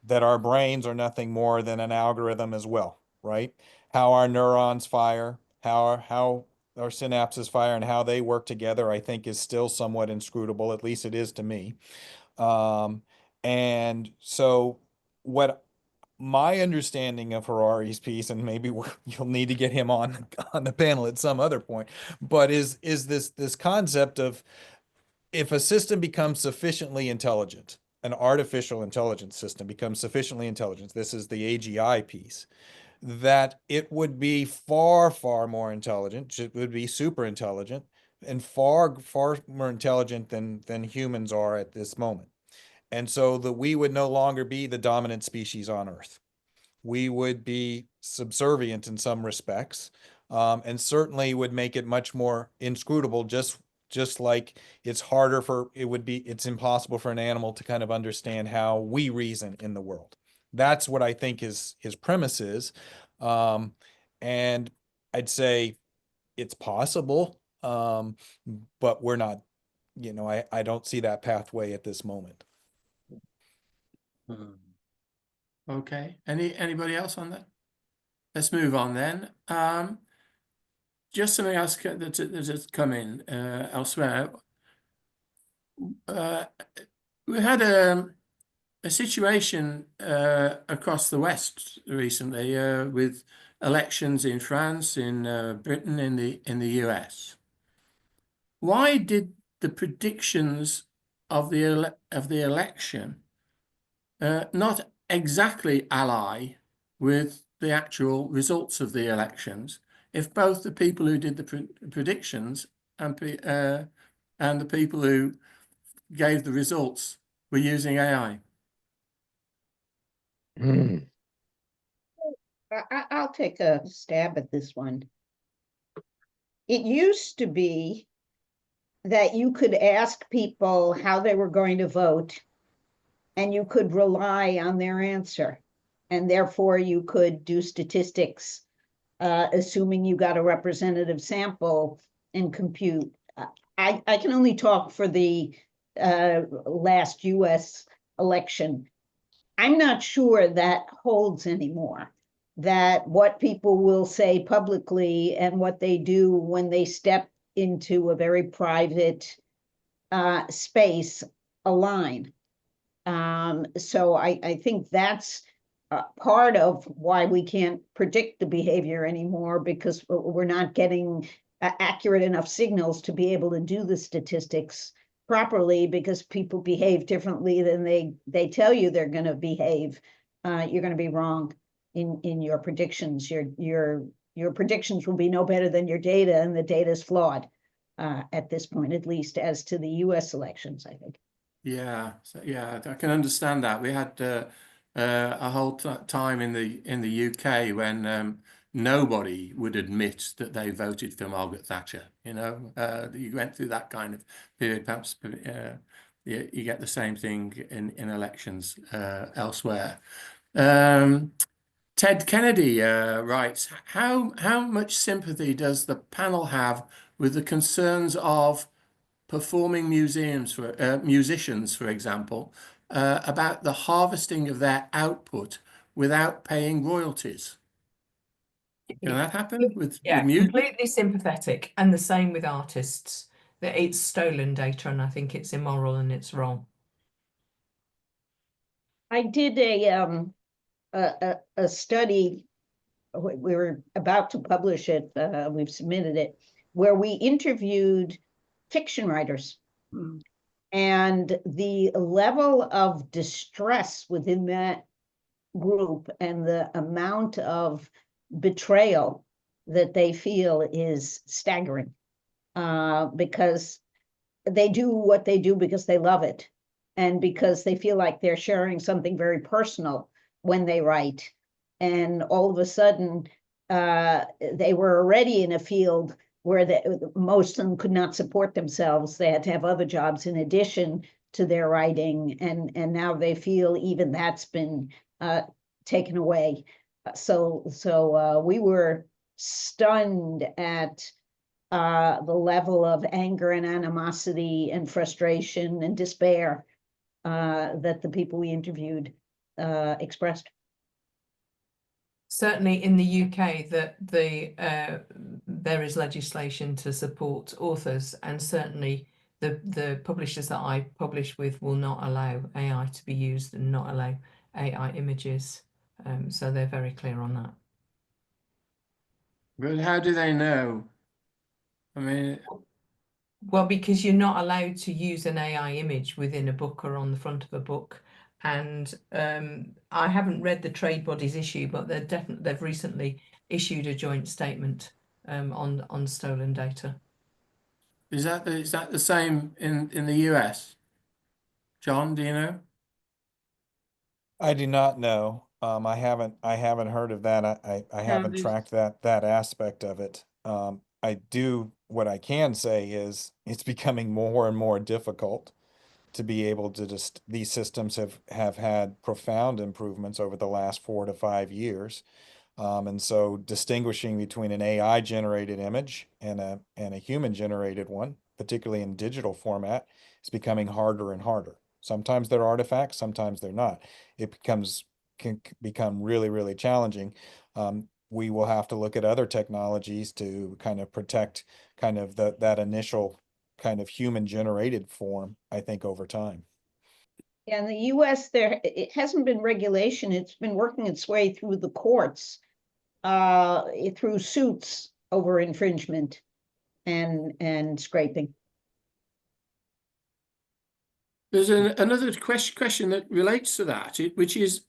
that our brains are nothing more than an algorithm as well, right? How our neurons fire, how our synapses fire, and how they work together, I think is still somewhat inscrutable. At least it is to me. And so what my understanding of Harari's piece, and maybe you'll need to get him on the panel at some other point, but is this concept of if a system becomes sufficiently intelligent, an artificial intelligence system becomes sufficiently intelligent, this is the AGI piece, that it would be far, far more intelligent, it would be super intelligent, and far, far more intelligent than humans are at this moment. And so that we would no longer be the dominant species on Earth. We would be subservient in some respects, and certainly would make it much more inscrutable, just like it's impossible for an animal to kind of understand how we reason in the world. That's what I think his premise is. And I'd say it's possible, but we're not, I don't see that pathway at this moment. Okay. Anybody else on that? Let's move on then. Just something else that has come in elsewhere. We had a situation across the West recently with elections in France, in Britain, in the US. Why did the predictions of the election not exactly ally with the actual results of the elections if both the people who did the predictions and the people who gave the results were using AI? I'll take a stab at this one. It used to be that you could ask people how they were going to vote, and you could rely on their answer. And therefore, you could do statistics, assuming you got a representative sample, and compute. I can only talk for the last US election. I'm not sure that holds anymore, that what people will say publicly and what they do when they step into a very private space align. So I think that's part of why we can't predict the behavior anymore, because we're not getting accurate enough signals to be able to do the statistics properly, because people behave differently than they tell you they're going to behave. You're going to be wrong in your predictions. Your predictions will be no better than your data, and the data is flawed at this point, at least as to the US elections, I think. Yeah, yeah, I can understand that. We had a whole time in the UK when nobody would admit that they voted for Margaret Thatcher. You went through that kind of period. Perhaps you get the same thing in elections elsewhere. Ted Kennedy writes, how much sympathy does the panel have with the concerns of performing musicians, for example, about the harvesting of their output without paying royalties? Can that happen with Yeah, music? completely sympathetic, and the same with artists. That it's stolen data, and I think it's immoral and it's wrong. I did a study. We were about to publish it. We've submitted it, where we interviewed fiction writers. And the level of distress within that group and the amount of betrayal that they feel is staggering, because they do what they do because they love it and because they feel like they're sharing something very personal when they write. And all of a sudden, they were already in a field where most of them could not support themselves. They had to have other jobs in addition to their writing, and now they feel even that's been taken away. So we were stunned at the level of anger and animosity and frustration and despair that the people we interviewed expressed. Certainly in the UK, that there is legislation to support authors, and certainly the publishers that I publish with will not allow AI to be used and not allow AI images. So they're very clear on that. But how do they know? I mean, well, because you're not allowed to use an AI image within a book or on the front of a book. And I haven't read the trade bodies issue, but they've recently issued a joint statement on stolen data. is that the same in the US? John, do you know? I do not know. I haven't heard of that. I haven't tracked that aspect of it. What I can say is it's becoming more and more difficult to be able to these systems have had profound improvements over the last 4 to 5 years. And so distinguishing between an AI generated image and a human generated one, particularly in digital format, is becoming harder and harder. Sometimes they're artifacts, sometimes they're not. It can become really, really challenging. We will have to look at other technologies to kind of protect kind of that initial kind of human generated form, I think, over time. Yeah, in the US, it hasn't been regulation. It's been working its way through the courts, through suits over infringement and scraping. There's another question that relates to that, which is,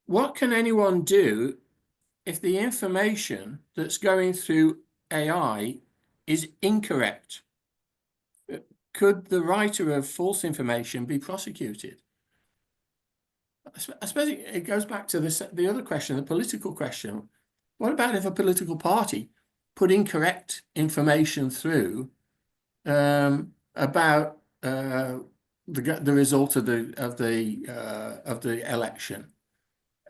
what can anyone do if the information that's going through AI is incorrect? Could the writer of false information be prosecuted? I suppose it goes back to the other question, the political question. What about if a political party put incorrect information through about the result of the election,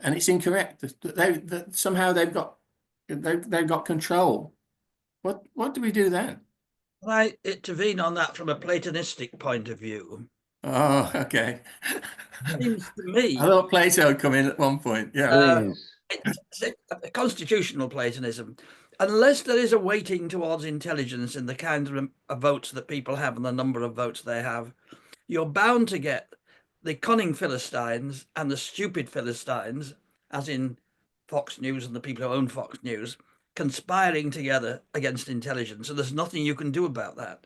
and it's incorrect? That somehow they've got control. What do we do then? I intervene on that from a Platonistic point of view. Oh, okay. Seems to me, I thought Plato would come in at one point. Yeah. Please. it's a constitutional Platonism. Unless there is a weighting towards intelligence in the kind of votes that people have and the number of votes they have, you're bound to get the cunning Philistines and the stupid Philistines, as in Fox News and the people who own Fox News, conspiring together against intelligence. So there's nothing you can do about that.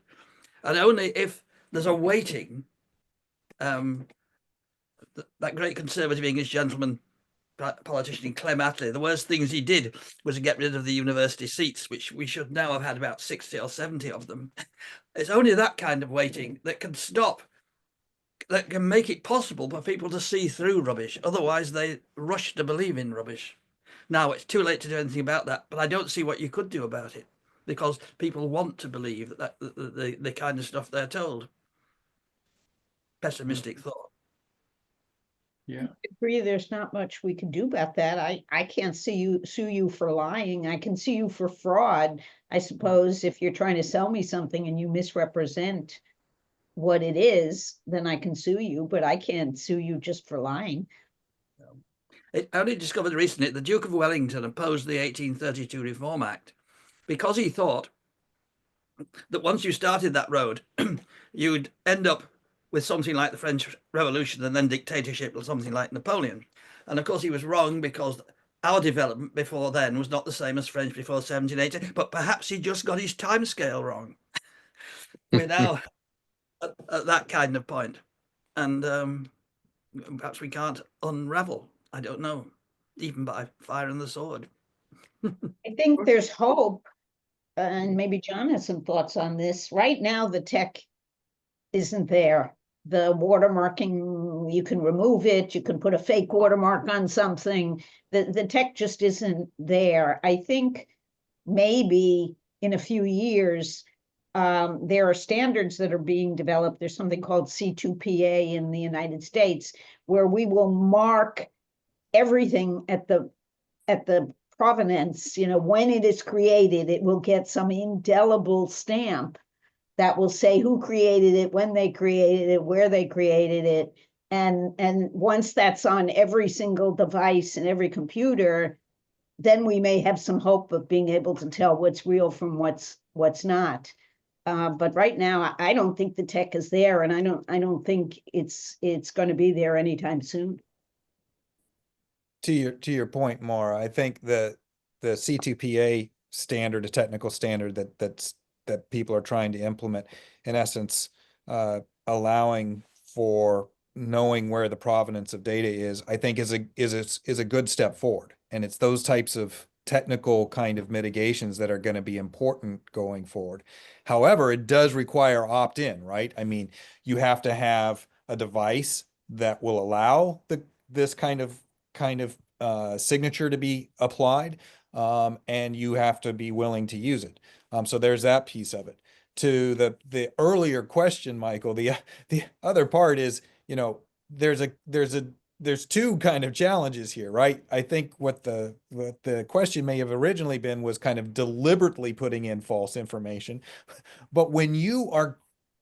And only if there's a weighting, that great conservative English gentleman, politician Clem Attlee, the worst things he did was to get rid of the university seats, which we should now have had about 60 or 70 of them. It's only that kind of weighting that can stop that can make it possible for people to see through rubbish. Otherwise, they rush to believe in rubbish. Now, it's too late to do anything about that, but I don't see what you could do about it, because people want to believe that the kind of stuff they're told. Pessimistic thought. Yeah. I agree, there's not much we can do about that. I can't sue you for lying. I can sue you for fraud. I suppose if you're trying to sell me something and you misrepresent what it is, then I can sue you, but I can't sue you just for lying. I only discovered recently the Duke of Wellington opposed the 1832 Reform Act because he thought that once you started that road, you'd end up with something like the French Revolution and then dictatorship or something like Napoleon. And of course, he was wrong, because our development before then was not the same as French before 1780, but perhaps he just got his time scale wrong. We're now at that kind of point, and perhaps we can't unravel. I don't know, even by fire and the sword. I think there's hope, and maybe John has some thoughts on this. Right now, the tech isn't there. The watermarking, you can remove it, you can put a fake watermark on something. The tech just isn't there. I think maybe in a few years, there are standards that are being developed. There's something called C2PA in the United States, where we will mark everything at the provenance. When it is created, it will get some indelible stamp that will say who created it, when they created it, where they created it. And once that's on every single device and every computer, then we may have some hope of being able to tell what's real from what's not. But right now, I don't think the tech is there, and I don't think it's going to be there anytime soon. To your point, Maura, I think the C2PA standard, a technical standard that people are trying to implement, in essence, allowing for knowing where the provenance of data is, I think is a good step forward. And it's those types of technical kind of mitigations that are going to be important going forward. However, it does require opt-in, right? I mean, you have to have a device that will allow this kind of signature to be applied, and you have to be willing to use it. So there's that piece of it. To the earlier question, Michael, the other part is, there's two kind of challenges here, right? I think what the question may have originally been was kind of deliberately putting in false information, but when you are,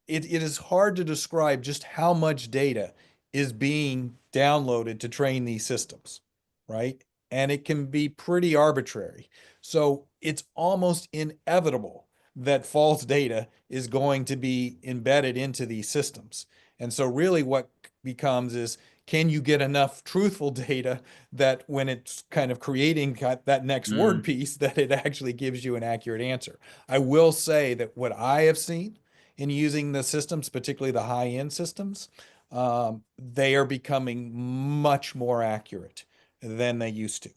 it is hard to describe just how much data is being downloaded to train these systems, right? And it can be pretty arbitrary. So it's almost inevitable that false data is going to be embedded into these systems. And so really what becomes is, can you get enough truthful data that when it's kind of creating that next word piece, that it actually gives you an accurate answer? I will say that what I have seen in using the systems, particularly the high-end systems, they are becoming much more accurate than they used to.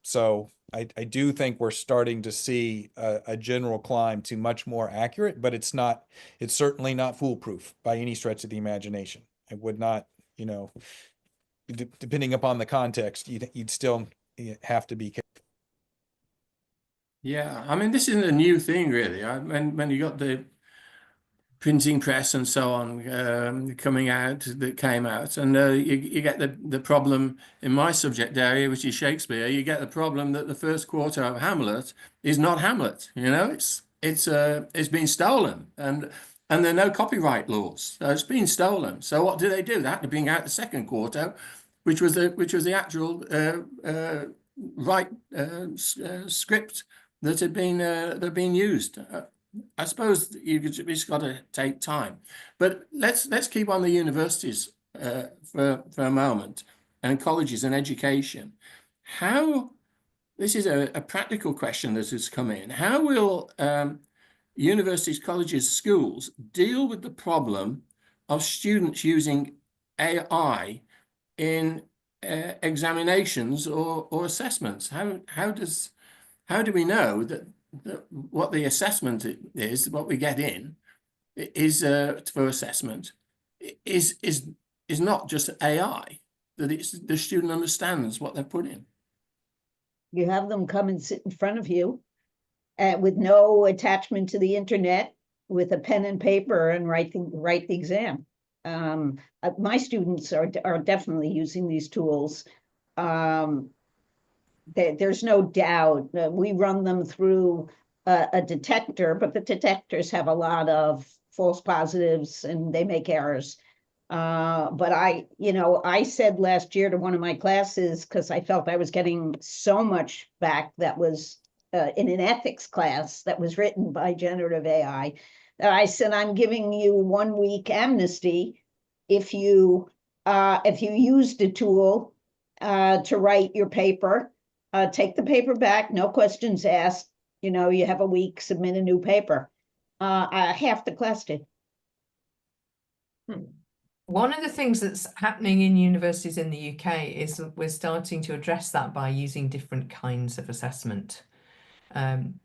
So I do think we're starting to see a general climb to much more accurate, but it's certainly not foolproof by any stretch of the imagination. I would not, depending upon the context, you'd still have to be careful. Yeah, I mean, this isn't a new thing, really. When you got the printing press and so on that came out, and you get the problem in my subject area, which is Shakespeare. You get the problem that the first quarter of Hamlet is not Hamlet. It's been stolen, and there are no copyright laws, so it's been stolen. So what do? They had to bring out the second quarter, which was the actual right script that had been used. I suppose you've just got to take time, but let's keep on the universities for a moment, and colleges and education. This is a practical question that has come in. How will universities, colleges, schools deal with the problem of students using AI in examinations or assessments? How do we know that what the assessment is, what we get in, is for assessment, is not just AI, that it's the student understands what they're put in. You have them come and sit in front of you with no attachment to the internet, with a pen and paper, and write the exam. My students are definitely using these tools. There's no doubt. We run them through a detector, but the detectors have a lot of false positives and they make errors. But I said last year to one of my classes, because I felt I was getting so much back that was in an ethics class that was written by generative AI, that I said, I'm giving you 1 week amnesty if you used a tool to write your paper, take the paper back, no questions asked. You have a week, submit a new paper. Half the class did. One of the things that's happening in universities in the UK is that we're starting to address that by using different kinds of assessment.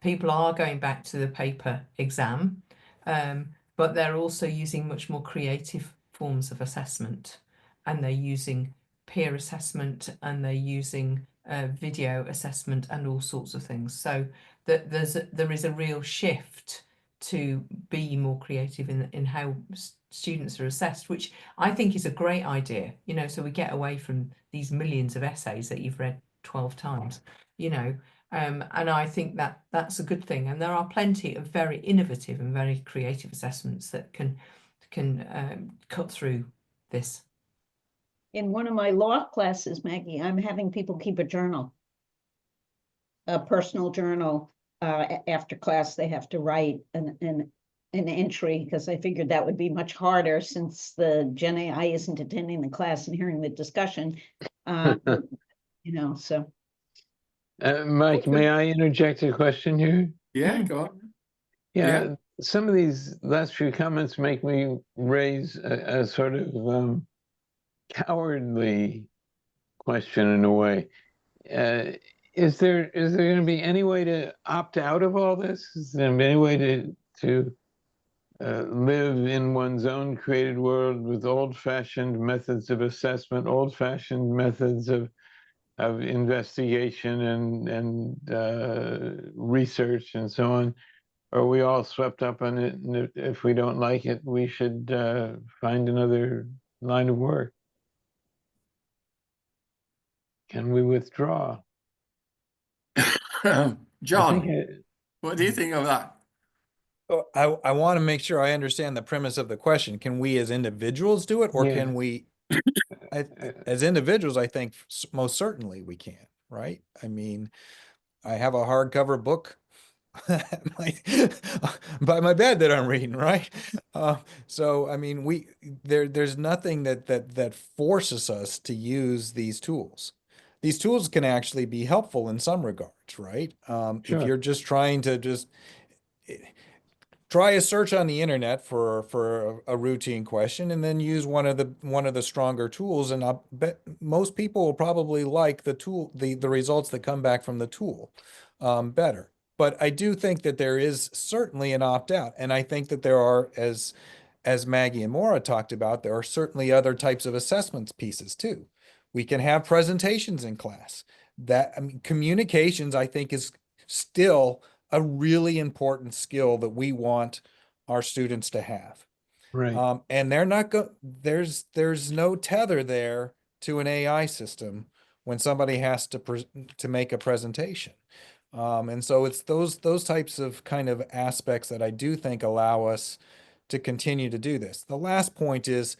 People are going back to the paper exam, but they're also using much more creative forms of assessment, and they're using peer assessment, and they're using video assessment and all sorts of things. So that there is a real shift to be more creative in how students are assessed, which I think is a great idea, so we get away from these millions of essays that you've read 12 times, and I think that's a good thing. And there are plenty of very innovative and very creative assessments that can cut through this. In one of my law classes, Maggie, I'm having people keep a journal, a personal journal. After class, they have to write an entry, because I figured that would be much harder since the Gen AI isn't attending the class and hearing the discussion. So. Mike, may I interject a question here? Yeah, go on. Yeah, some of these last few comments make me raise a sort of cowardly question in a way. Is there going to be any way to opt out of all this? Is there any way to live in one's own created world with old-fashioned methods of assessment, old-fashioned methods of investigation and research and so on? Are we all swept up on it? And if we don't like it, we should find another line of work. Can we withdraw? John, what do you think of that? I want to make sure I understand the premise of the question. Can we as individuals do it, or Yeah. can we, as individuals, I think most certainly we can, right? I mean, I have a hardcover book by my bed that I'm reading, right? So I mean, there's nothing that forces us to use these tools. These tools can actually be helpful in some regards, right? Sure. If you're just trying to try a search on the internet for a routine question, and then use one of the stronger tools, and I'll bet most people will probably like the results that come back from the tool better. But I do think that there is certainly an opt-out, and I think that there are, as Maggie and Maura talked about, there are certainly other types of assessments pieces too. We can have presentations in class. I mean, communications, I think, is still a really important skill that we want our students to have. Right. And they're not there's no tether there to an AI system when somebody has to make a presentation. And so it's those types of kind of aspects that I do think allow us to continue to do this. The last point is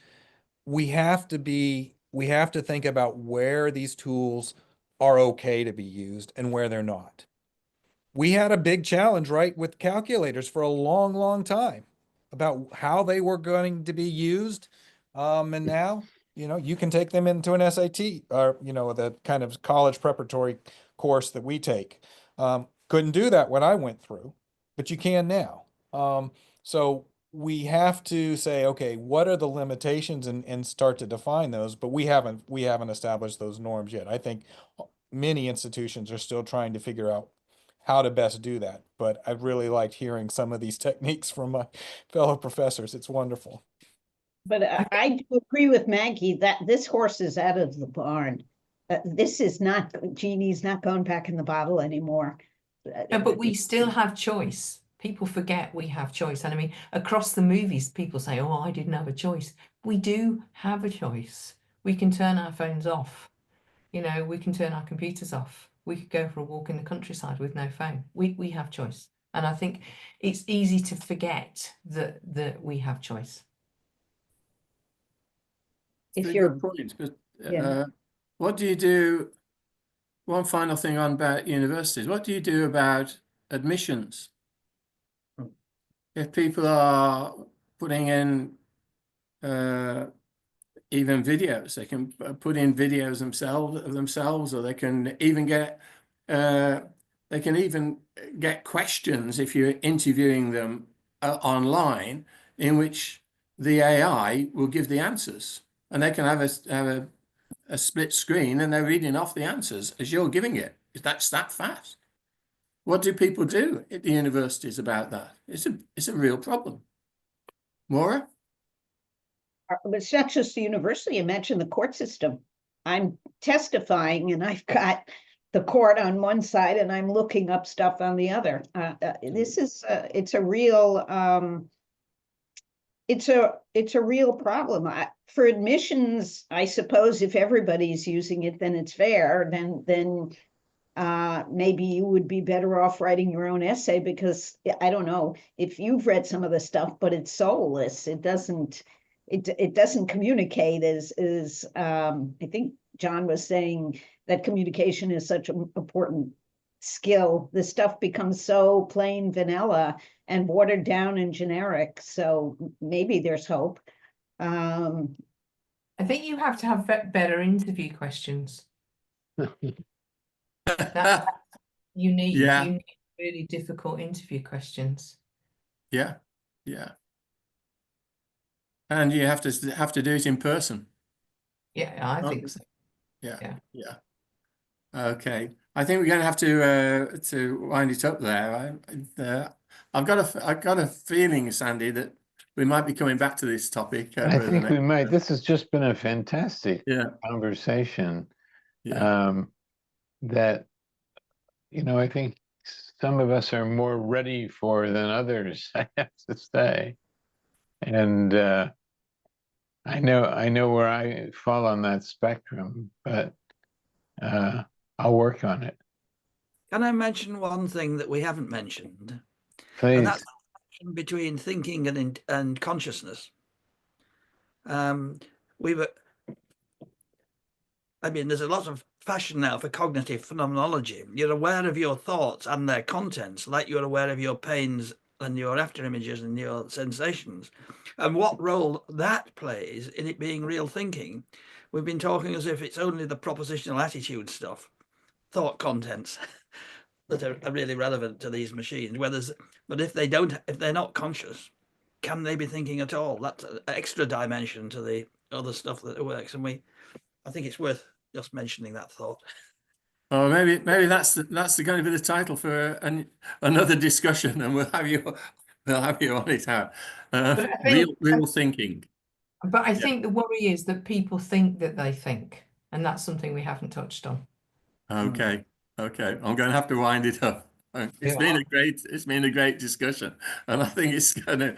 we have to think about where these tools are okay to be used and where they're not. We had a big challenge, right, with calculators for a long, long time about how they were going to be used. And now, you can take them into an SAT, or, the kind of college preparatory course that we take. Couldn't do that when I went through, but you can now. So we have to say, okay, what are the limitations, and start to define those, but we haven't established those norms yet. I think many institutions are still trying to figure out how to best do that. But I've really liked hearing some of these techniques from my fellow professors. It's wonderful. But I do agree with Maggie that this horse is out of the barn. This is not, Genie's not going back in the bottle anymore. No, but we still have choice. People forget we have choice. And I mean, across the movies, people say, oh, I didn't have a choice. We do have a choice. We can turn our phones off. You know, we can turn our computers off. We could go for a walk in the countryside with no phone. We have choice. And I think it's easy to forget that we have choice. It's If a you're, good point. But yeah. what do you do? One final thing on about universities. What do you do about admissions? If people are putting in even videos, they can put in videos themselves, or they can even get questions if you're interviewing them online, in which the AI will give the answers, and they can have a split screen and they're reading off the answers as you're giving it. That's that fast. What do people do at the universities about that? It's a real problem. Maura? It's not just the university. You mentioned the court system. I'm testifying and I've got the court on one side and I'm looking up stuff on the other. This is it's a real it's a real problem. For admissions, I suppose if everybody's using it, then it's fair. Then maybe you would be better off writing your own essay, because I don't know if you've read some of the stuff, but it's soulless. It doesn't communicate as I think John was saying, that communication is such an important skill. The stuff becomes so plain vanilla and watered down and generic. So maybe there's hope. I think you have to have better interview questions. That you need really difficult interview questions. Yeah. And you have to do it in person. Yeah, I think so. Yeah. Okay, I think we're going to have to wind it up there. I've got a feeling, Sandy, that we might be coming back to this topic. I think we might. This has just been a fantastic conversation. That, I think some of us are more ready for than others, I have to say. And I know where I fall on that spectrum, but I'll work on it. Can I mention one thing that we haven't mentioned? Please. And that's the connection between thinking and consciousness. There's a lot of fashion now for cognitive phenomenology. You're aware of your thoughts and their contents, like you're aware of your pains and your after images and your sensations. And what role that plays in it being real thinking. We've been talking as if it's only the propositional attitude stuff, thought contents, that are really relevant to these machines. But if they're not conscious, can they be thinking at all? That's an extra dimension to the other stuff that works. And I think it's worth just mentioning that thought. Oh, maybe that's going to be the title for another discussion, and we'll have you on it out. Real thinking. But I think the worry is that people think that they think, and that's something we haven't touched on. Okay. I'm going to have to wind it up. It's been a great discussion, and I think it's going to.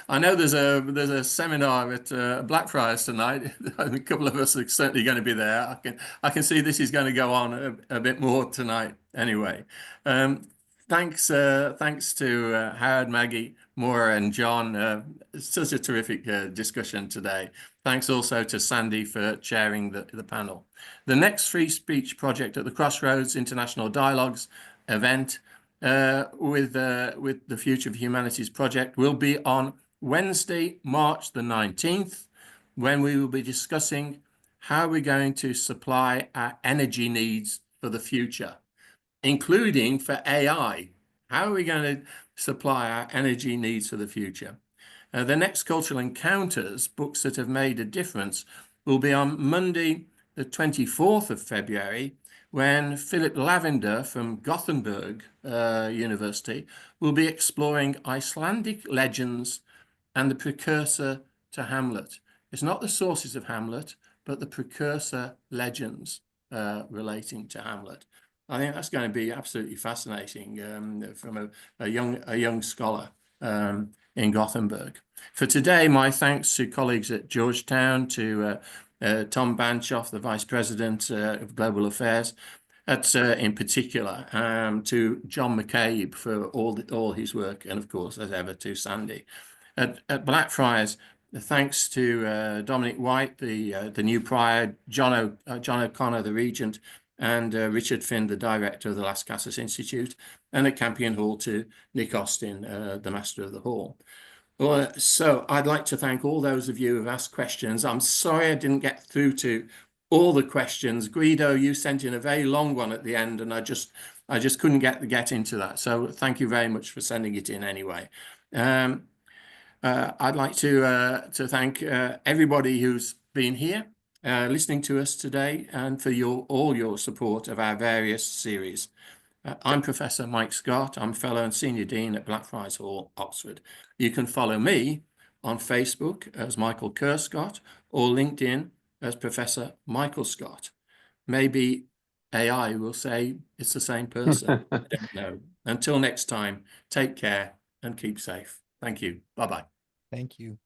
I know there's a seminar at Blackfriars tonight. A couple of us are certainly going to be there. I can see this is going to go on a bit more tonight. Anyway, thanks to Howard, Maggie, Maura, and John. Such a terrific discussion today. Thanks also to Sandy for chairing the panel. The next free speech project at the Crossroads International Dialogues event with the Future of Humanities project will be on Wednesday, March the 19th, when we will be discussing how we're going to supply our energy needs for the future, including for AI. How are we going to supply our energy needs for the future? The next Cultural Encounters, books that have made a difference, will be on Monday, the 24th of February, when Philip Lavender from Gothenburg University will be exploring Icelandic legends and the precursor to Hamlet. It's not the sources of Hamlet, but the precursor legends relating to Hamlet. I think that's going to be absolutely fascinating from a young scholar in Gothenburg. For today, my thanks to colleagues at Georgetown, to Tom Banchoff, the Vice President of Global Affairs, in particular, to John McCabe for all his work, and of course, as ever, to Sandy. At Blackfriars, thanks to Dominic White, the new prior, John O'Connor, the Regent, and Richard Finn, the Director of the Las Casas Institute, and at Campion Hall to Nick Austin, the Master of the Hall. Well, so I'd like to thank all those of you who've asked questions. I'm sorry I didn't get through to all the questions. Guido, you sent in a very long one at the end, and I just couldn't get into that. So thank you very much for sending it in anyway. I'd like to thank everybody who's been here listening to us today, and for all your support of our various series. I'm Professor Mike Scott. I'm Fellow and Senior Dean at Blackfriars Hall, Oxford. You can follow me on Facebook as Michael Kerr Scott, or LinkedIn as Professor Michael Scott. Maybe AI will say it's the same person. I don't know. Until next time, take care and keep safe. Thank you. Bye-bye. Thank you.